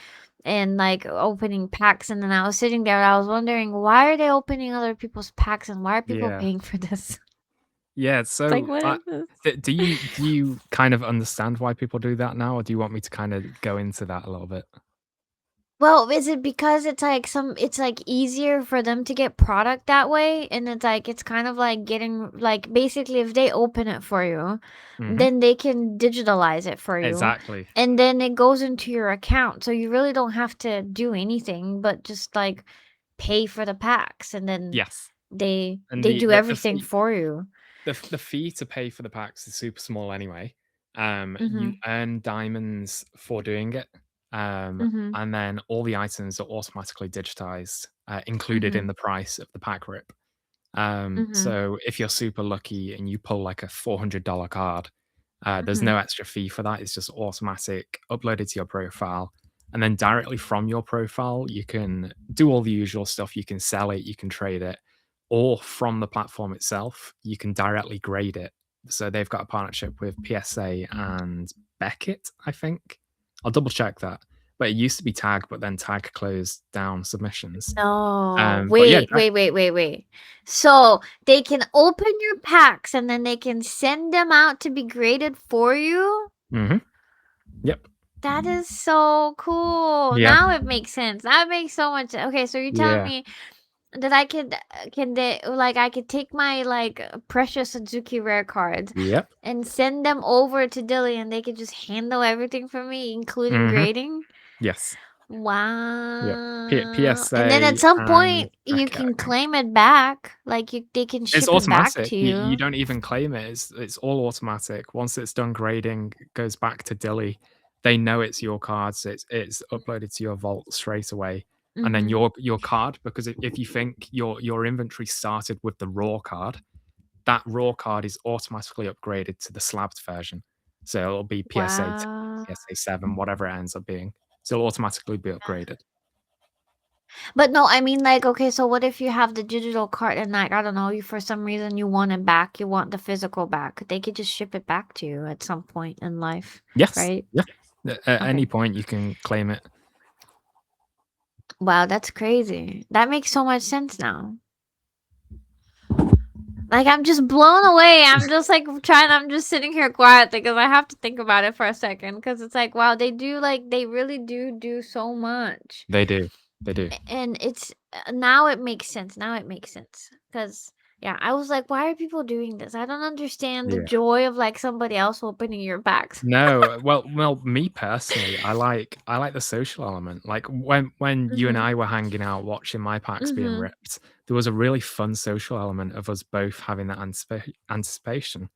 and like opening packs. And then I was sitting there, I was wondering, why are they opening other people's packs and why are people yeah. paying for this? Yeah, It's like, so, what is this? do you kind of understand why people do that now, or do you want me to kinda go into that a little bit? Well, is it because it's like easier for them to get product that way? And it's like, it's kind of like getting, like, basically, if they open it for you, Mhm. then they can digitalize it for you. Exactly. And then it goes into your account. So you really don't have to do anything but just like pay for the packs. And then Yes. And they do the everything fee for you. the fee to pay for the packs is super small anyway. You Mhm. earn diamonds for doing it, Mhm. and then all the items are automatically digitized, included in Mhm. the price of the pack rip. Mhm. So if you're super lucky and you pull like a $400 card, there's Mhm. no extra fee for that. It's just automatic, uploaded to your profile. And then directly from your profile, you can do all the usual stuff. You can sell it, you can trade it, or from the platform itself, you can directly grade it. So they've got a partnership with PSA and Beckett, I think. I'll double check that. But it used to be Tag, but then Tag closed down submissions. No. But yeah, Wait, wait, wait, wait, wait. So they can open your packs and then they can send them out to be graded for you? hmm yep, That is so cool. yeah, Now it makes sense. That makes so much Okay, so you're telling yeah. me that I could can they like I could take my like precious Suzuki rare cards Yep. and send them over to Dilly and they could just handle everything for me, including Mhm. grading? Yes. Yep. Wow. And then at PSA some and point you Beckett, I can think. claim it back. Like they can It's ship it back automatic. to You you. don't even claim it. It's all automatic. Once it's done grading, it goes back to Dilly. They know it's your card, so it's uploaded to your vault straight away. And then Mhm. your card, because if you think your inventory started with the raw card, that raw card is automatically upgraded to the slabbed version. So it'll be PSA 10, Wow. PSA 7, whatever it ends up being. So it'll automatically be upgraded. But no, I mean, like, okay, so what if you have the digital card and, like, I don't know, you for some reason you want it back, you want the physical back. They could just ship it back to you at some point in life, Yes. right? Yeah. At any Okay. point, you can claim it. Wow, that's crazy. That makes so much sense now. Like, I'm just blown away. I'm just like I'm just sitting here quietly because I have to think about it for a second because it's like, wow, they really do so much. They do. They do. And it's now it makes sense. Now it makes sense because yeah, I was like, why are people doing this? I don't understand the Yeah. joy of like somebody else opening your bags. No, well, me personally, I like the social element. Like when you and Mhm. I were hanging out watching my packs being Mhm. ripped, there was a really fun social element of us both having that anticipation.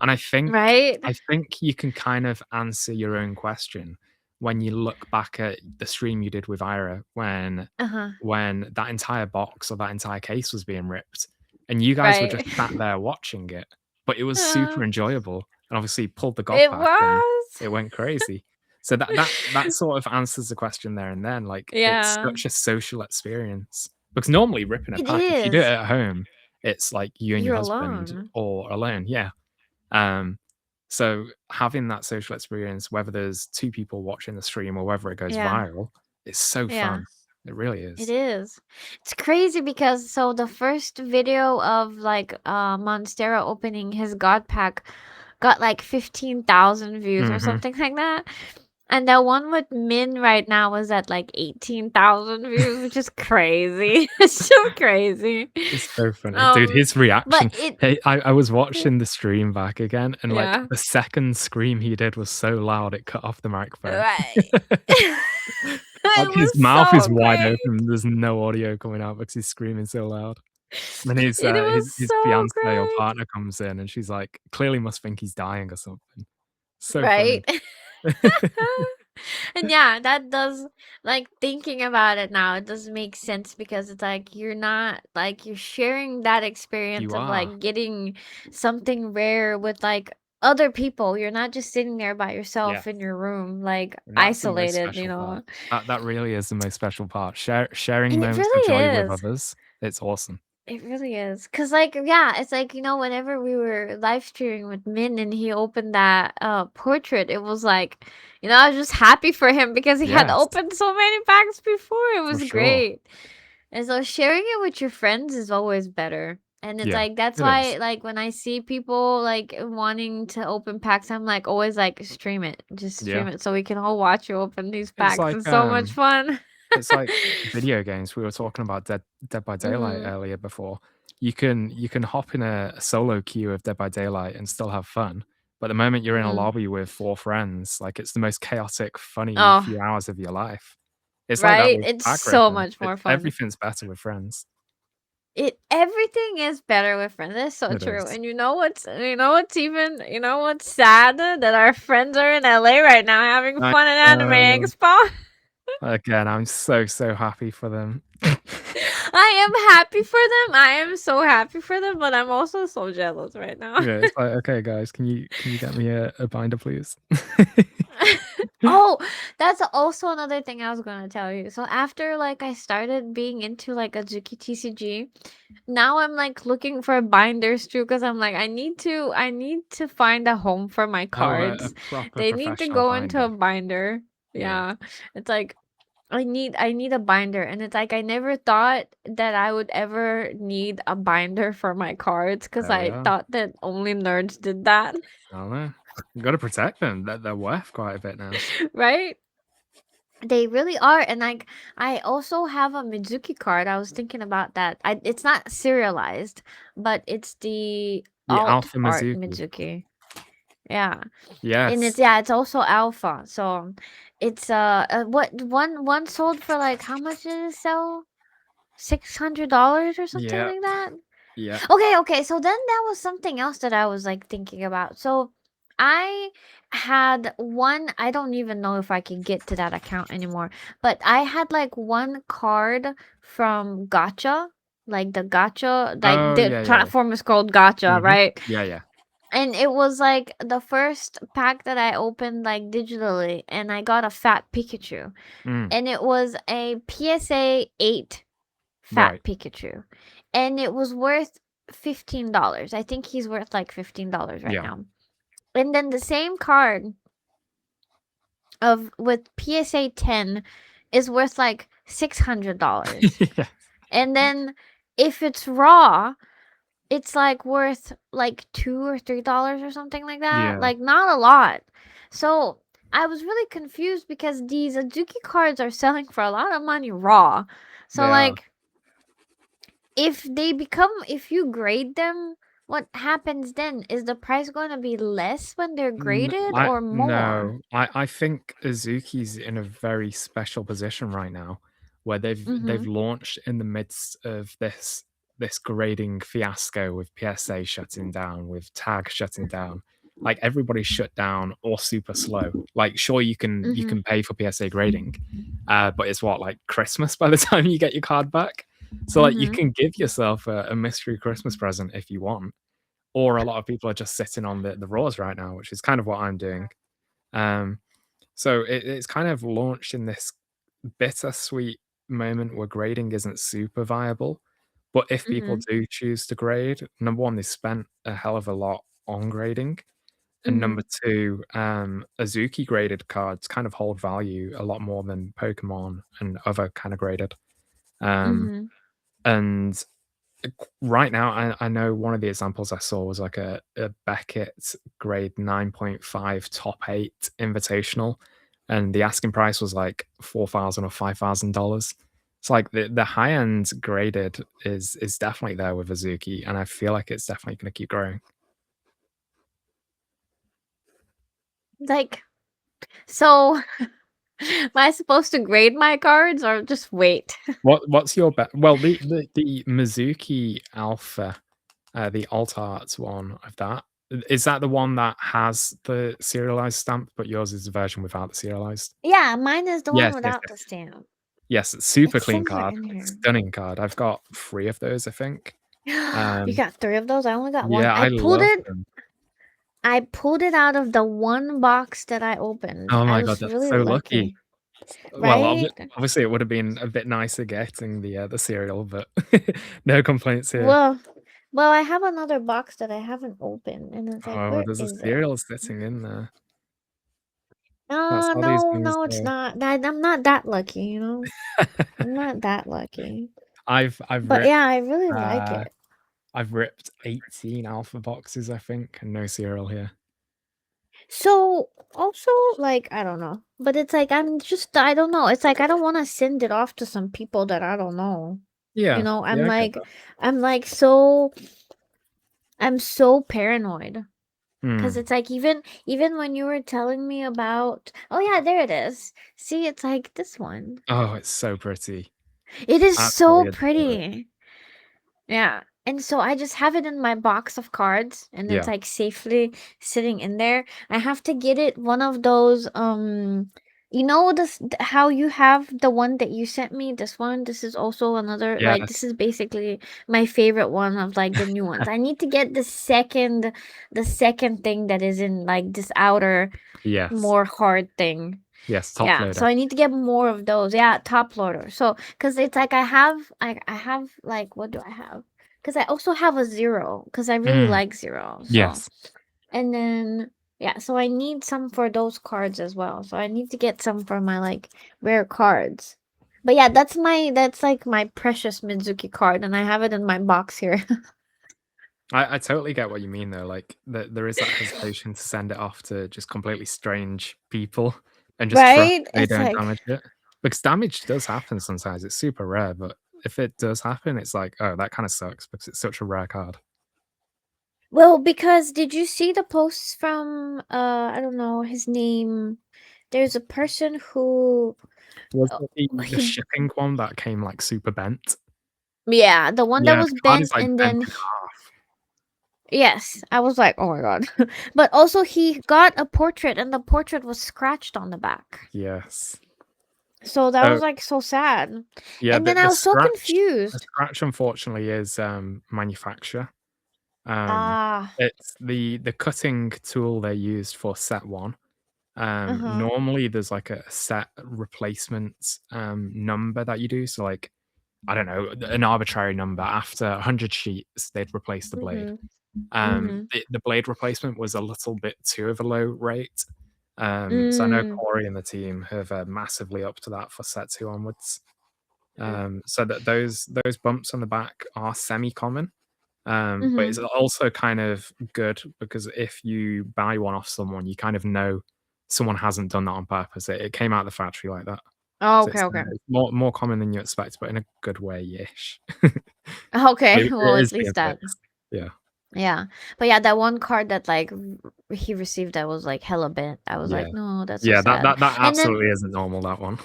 And Right? I think you can kind of answer your own question when you look back at the stream you did with Ira Uh huh. when that entire box or that entire case was being ripped, and you guys were Right. just sat there watching it, but it was Uh, super enjoyable, and obviously you pulled the god it pack and was. it went crazy. So that sort of answers the question there and then, like, it's Yeah. such a social experience. Because normally ripping a It pack, if you do it is. at home, it's like you and your You're husband alone. or alone, yeah. Um, so having that social experience, whether there's 2 people watching the stream or whether it goes Yeah. viral, it's so Yeah. fun. It really It is. is. It's crazy because so the first video of like Monstera opening his god pack got like 15,000 views or Mhm. something like that. And the one with Min right now is at like 18,000 views, which is crazy. It's so crazy. It's so funny. Dude, Um his but reaction, it hey, I was watching the stream back again, and, like, yeah. the second scream he did was so loud, it cut off the microphone. Right. Like, It his was mouth is so wide great. open, there's no audio coming out because he's screaming so loud. Then It was his so fiancée or great. partner comes in, and she's like, clearly must think he's dying or something. So funny. Right. And yeah, that does, like, thinking about it now, it does make sense because it's like you're not like you're sharing that experience You of are. like getting something rare with like other people. You're not just sitting there by yourself in Yes. your room, like And that's the most isolated, you special know? part. That really is the most special part. Sharing And it moments of really joy with is. others, it's awesome. It really is. Cause like, yeah, it's like, whenever we were live streaming with Min and he opened that portrait, it was like, I was just happy for him because he had Yes, opened so many packs before. It for was sure. great. And so sharing it with your friends is always better. And it's Yeah, like that's it is. why like when I see people like wanting to open packs, I'm like always like stream it. Just stream Yeah. it so we can all watch you open these It's packs. like, It's so much fun. it's like video games. We were talking about Dead by Daylight Mhm. earlier before. You can hop in a solo queue of Dead by Daylight and still have fun. But the moment you're in a Mhm. lobby with 4 friends, like, it's the most chaotic, funny Oh, few hours of your life. It's like that right? with It's pack so ripping. much more fun. Everything's better with friends. Everything is better with friends. That's so It true. is. And what's sad that our friends are in LA right now having I fun at Anime know. Expo. Again, I'm so, so happy for them. I am happy for them. I am so happy for them, but I'm also so jealous right now. Yeah, it's like, "Okay, guys, can you get me a binder, please?" Oh, that's also another thing I was gonna tell you. So after like I started being into like Azuki TCG, now I'm like looking for binders too because I'm like I need to find a home for my Oh, a cards. proper They need to professional go into a binder. binder. Yeah. Yeah. It's like I need a binder and it's like I never thought that I would ever need a binder for my cards because There we I are. thought that only nerds did that. I don't know. You gotta protect them. They're worth quite a bit now. Right? They really are, and like I also have a Mizuki card. I was thinking about that. It's not serialized, but it's the The alt Alpha art Mizuki. Mizuki. Yeah, and Yes. it's also alpha. So it's what one sold for like how much did it sell? $600 or something Yep. like that. Yep. Okay, so then that was something else that I was like thinking about. So I had one, I don't even know if I can get to that account anymore, but I had like one card from Gacha, like the Gacha, like Oh, the yeah, yeah, yeah. platform is called Gacha, Mhm. right? Yeah, yeah. And it was like the first pack that I opened like digitally, and I got a fat Pikachu. Mm, And it was a PSA 8 fat right. Pikachu. And it was worth $15. I think he's worth like $15 right Yeah. now. And then the same card of with PSA 10 is worth like $600. Yeah. And then if it's raw, it's like worth like $2 or $3 or something like that. Yeah. Like not a lot. So I was really confused because these Azuki cards are selling for a lot of money raw. So They are. like if you grade them, what happens then? Is the price going to be less when they're graded or more? No, I think Azuki's in a very special position right now, where they've Mhm. launched in the midst of this grading fiasco with PSA shutting down, with tag shutting down. Like, everybody's shut down or super slow. Like, sure, you can Mhm. pay for PSA grading, but it's what, like, Christmas by the time you get your card back. So, like, you Mhm. can give yourself a mystery Christmas present if you want, or a lot of people are just sitting on the raws right now, which is kind of what I'm doing. Um, so it's kind of launched in this bittersweet moment where grading isn't super viable. But if people Mhm. do choose to grade, number one, they spent a hell of a lot on grading. And number Mhm. two, Azuki graded cards kind of hold value a lot more than Pokemon and other kind of graded. Um, Mhm. and right now, I know one of the examples I saw was like a Beckett grade 9.5 top 8 invitational, and the asking price was like 4,000 or $5,000. It's like the high end graded is definitely there with Azuki, and I feel like it's definitely gonna keep growing. Like so am I supposed to grade my cards or just wait? What's your bet? Well, the Mizuki Alpha, the alt arts one of that. Is that the one that has the serialized stamp, but yours is the version without the serialized? Yeah, mine is the one Yes, yes, without yes. the stamp. Yes, it's super It's clean somewhere card, in here. stunning card. I've got 3 of those, I think. You Um, got 3 of those? I only got 1. yeah, I I pulled love it them. I pulled it out of the one box that I opened. Oh I my god, was that's really so lucky. lucky, Well, right? obviously, it would have been a bit nicer getting the cereal, but no complaints here. Well, I have another box that I haven't opened, and it's like, Oh, where there's a is it? cereal sitting in there. That's No, how these no, things no, it's go. not. I'm not that lucky, you know? I'm not that lucky. I've But ripped, yeah, I really like uh it. I've ripped 18 alpha boxes, I think, and no cereal here. So, also, like, I don't know. But it's like, I don't know. It's like, I don't want to send it off to some people that I don't know. You Yeah, know, yeah, I get that. I'm like so, I'm so paranoid. Cause Mm. it's like even when you were telling me about, oh yeah, there it is. See, it's like this one. Oh, it's so pretty. It is so Absolutely adore it. pretty. Yeah. And so I just have it in my box of cards and it's Yeah. like safely sitting in there. I have to get it one of those you know how you have the one that you sent me, this one, this is also another like this Yes. is basically my favorite one of like the new ones. I need to get the second thing that is in like this outer Yes. more hard thing. Yes, top Yeah, so loader. I need to get more of those. Yeah, top loader. So, cause it's like I have like what do I have? Cause I also have a zero. Cause I really Mm. like zero. So, Yes. and then yeah, so I need some for those cards as well. So I need to get some for my like rare cards. But yeah, that's like my precious Mizuki card, and I have it in my box here. I totally get what you mean though, like, there is that hesitation to send it off to just completely strange people and just trust Right? they It's don't like damage it. Because damage does happen sometimes, it's super rare, but if it does happen, it's like, "Oh, that kinda sucks," because it's such a rare card. well, because did you see the posts from I don't know his name. There's a person who Was uh, it the he shipping one that came, like, super bent? yeah, the one that Yeah, was the card is, bent like, and bent then in half. yes, I was like, "Oh my god." But also he got a portrait and the portrait was scratched on the back. Yes. So that So was like so sad. yeah, And then I was so the confused. scratch unfortunately is, manufacture. Um, Ah, it's the cutting tool they used for set 1. uh-huh. Normally there's like a set replacement, number that you do, so, like, I don't know, an arbitrary number. After 100 sheets, they'd replace the blade. Mhm. Mhm. The blade replacement was a little bit too of a low rate. So I know Mm. Corey and the team have, massively upped to that for set 2 onwards. Mm. So that those bumps on the back are semi-common, but it's Mhm. also kind of good because if you buy one off someone, you kind of know someone hasn't done that on purpose. It came out of the factory like that. Oh, So okay, okay. it's more common than you expect, but in a good way-ish. Okay, well, It at is being least that. fixed. Yeah, Yeah. But yeah, that one card that like he received that was like hella bent. I was yeah. like, "No, that's so Yeah, that sad." that that And then absolutely isn't normal, that one.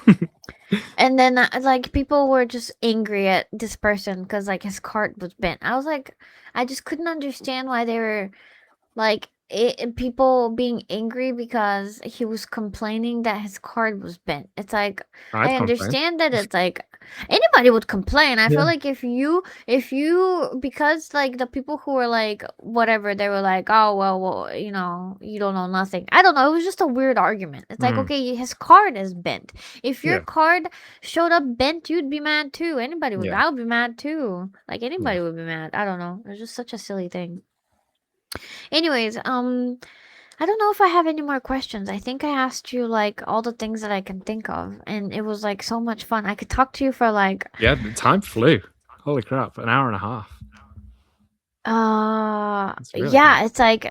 like people were just angry at this person cuz like his card was bent. I was like I just couldn't understand why they were like people being angry because he was complaining that his card was bent. It's like I'd I complain. understand that it's like anybody would complain. I feel Yeah. like if you because like the people who were like whatever they were like oh well you know you don't know nothing. I don't know. It was just a weird argument. It's like Mm, okay his card is bent. If your yeah, card showed up bent, you'd be mad too. Anybody would. yeah, I would be mad too. Like yeah. anybody would be mad. I don't know. It's just such a silly thing. Anyways, I don't know if I have any more questions. I think I asked you like all the things that I can think of, and it was like so much fun. I could talk to you for like, Yeah, the time flew. Holy crap, an hour and a half. It's really yeah, fast. it's like,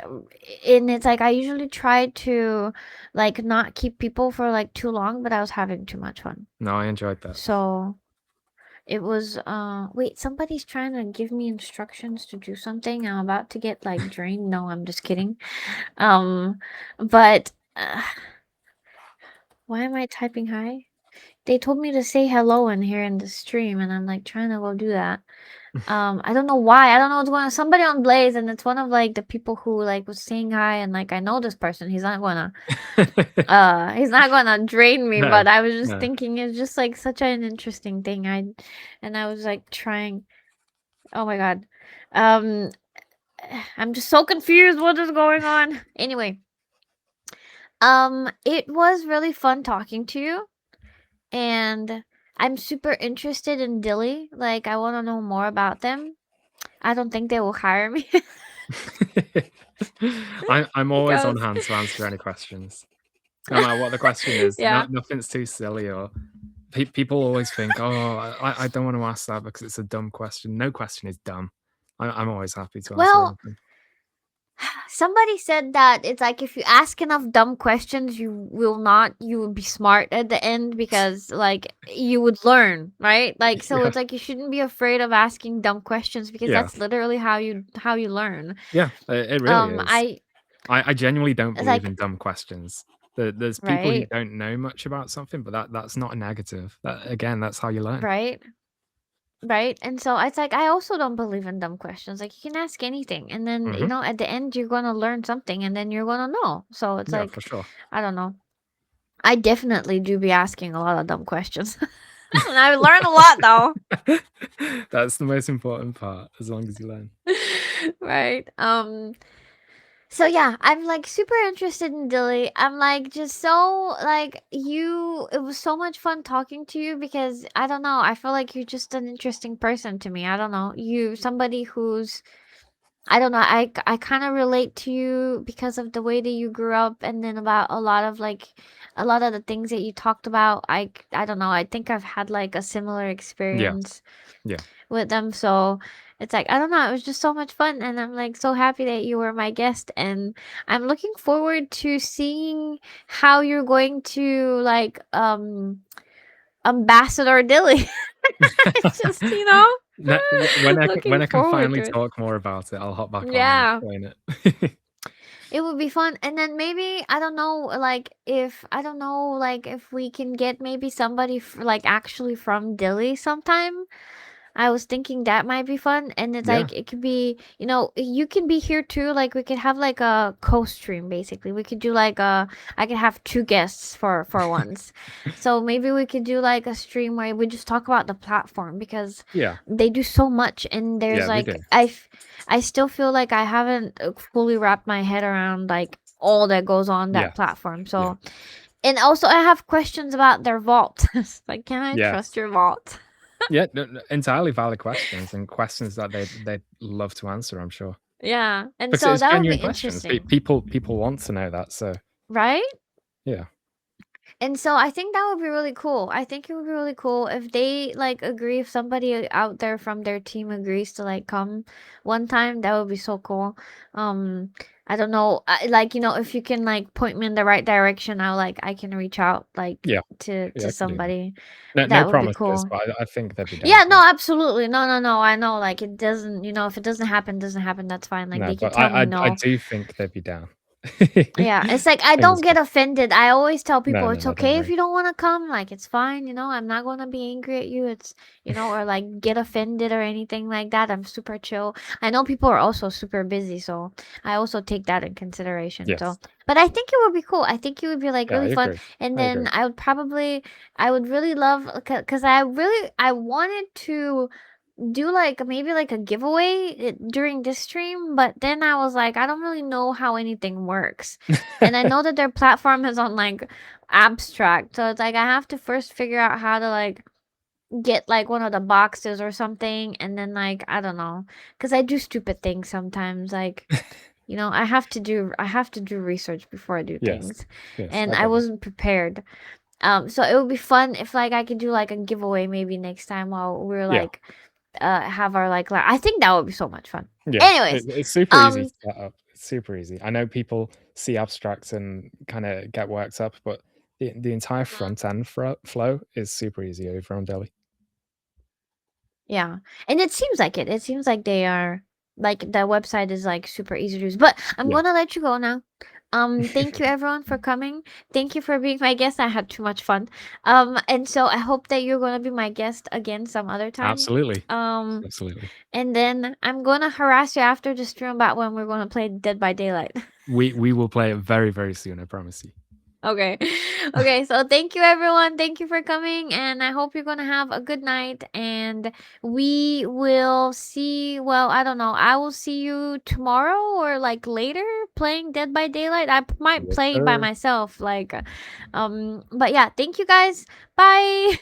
and it's like I usually try to like not keep people for like too long, but I was having too much fun. No, I enjoyed that. So it was, wait, somebody's trying to give me instructions to do something. I'm about to get like drained. No, I'm just kidding. But, why am I typing hi? They told me to say hello in here in the stream, and I'm like trying to go do that. I don't know why. I don't know what's going on. Somebody on Blaze, and it's one of like the people who like was saying hi, and like I know this person. He's not gonna drain me, No, but I was just no. thinking it's just like such an interesting thing. And I was like trying. Oh my god. Um, I'm just so confused. What is going on? Anyway, it was really fun talking to you, and I'm super interested in Dilly. Like, I want to know more about them. I don't think they will hire me I'm always on because hand to answer any questions. No matter what the question is, yeah. nothing's too silly or people always think, "Oh, I don't want to ask that because it's a dumb question." No question is dumb. I'm always happy to answer Well, anything. somebody said that it's like if you ask enough dumb questions, you will be smart at the end because like you would learn, right? Like so Yeah, it's like you shouldn't be afraid of asking dumb questions because yeah, that's literally how you learn. yeah. It really is. I I genuinely don't believe like in dumb questions. There's people who right, don't know much about something, but that's not a negative. That again, that's how you learn. right, right. And so it's like I also don't believe in dumb questions. Like you can ask anything and then, Hmm. at the end you're gonna learn something and then you're gonna know. So it's Yeah, like for sure. I don't know. I definitely do be asking a lot of dumb questions. And I learn a lot though. That's the most important part, as long as you learn. Right. So yeah, I'm like super interested in Dilly. I'm like just so like it was so much fun talking to you because I don't know, I feel like you're just an interesting person to me. I don't know. You somebody who's I don't know, I kind of relate to you because of the way that you grew up and then about a lot of the things that you talked about. I don't know. I think I've had like a similar Yeah, experience yeah. with them. So it's like, I don't know, it was just so much fun. And I'm like so happy that you were my guest. And I'm looking forward to seeing how you're going to like, Ambassador Dilly. It's just, When looking I can forward finally to it. talk more about it, I'll hop back on and Yeah. explain it. It would be fun. And then maybe, I don't know, like if we can get maybe somebody like actually from Dilly sometime. I was thinking that might be fun, and it's Yeah, like it could be, you can be here too. Like we could have like a co-stream basically. We could do like I could have two guests for once. So maybe we could do like a stream where we just talk about the platform because yeah, they do so much, and there's yeah, they like do. I still feel like I haven't fully wrapped my head around like all that goes on that Yes, platform. yeah, So, and also I have questions about their vault. Like, can I trust yes. your vault? Yeah, no, entirely valid questions and questions that they'd love to answer, I'm sure. Yeah, and Because so it's that would be genuine questions. interesting, People want to know that, so right? yeah. And so I think that would be really cool. I think it would be really cool if they like agree, if somebody out there from their team agrees to like come one time, that would be so cool. Um, I don't know, like if you can like point me in the right direction, I can reach out like Yeah, to yeah, I can do that. somebody. No That would be promises, cool. but I think they'd be down Yeah, for no, that. absolutely. No, no, no. I know like it doesn't, if it doesn't happen, doesn't happen. That's fine. Like No, they can but tell me I no. do think they'd be down. Yeah, it's like I don't Fingers get crossed. offended. I always tell No, people no, it's no, don't okay if worry. you don't want to come. Like it's fine, I'm not going to be angry at you. Or like get offended or anything like that. I'm super chill. I know people are also super busy, so I also take that in consideration. So, Yes. but I think it would be cool. I think it would be like Yeah, I really fun. agree. And I then agree. I would really love cuz I wanted to do like maybe like a giveaway during this stream, but then I was like, I don't really know how anything works. And I know that their platform is on like abstract. So it's like I have to first figure out how to like get like one of the boxes or something and then like I don't know cuz I do stupid things sometimes like I have to do research before I do Yes. things. Yes, And I I get that. wasn't prepared. So it would be fun if like I could do like a giveaway maybe next time while we're Yeah. like have our like I think that would be so much fun. Yeah. Anyways, It's super easy um to set up. It's super easy. I know people see abstracts and kinda get worked up, but the entire Mhm. front end flow is super easy over on Delhi. Yeah. And it seems like it. It seems like they are. like the website is like super easy to use. But I'm Yeah. gonna let you go now. Thank you everyone for coming. Thank you for being my guest. I had too much fun. And so I hope that you're gonna be my guest again some other time. Absolutely. Um, Absolutely. and then I'm gonna harass you after the stream about when we're gonna play Dead by Daylight. We will play it very, very soon, I promise you. Okay. Okay, so thank you everyone. Thank you for coming and I hope you're going to have a good night and we will see, well, I don't know. I will see you tomorrow or like later playing Dead by Daylight. Might Yes, play by sir. myself like but yeah, thank you guys. Bye.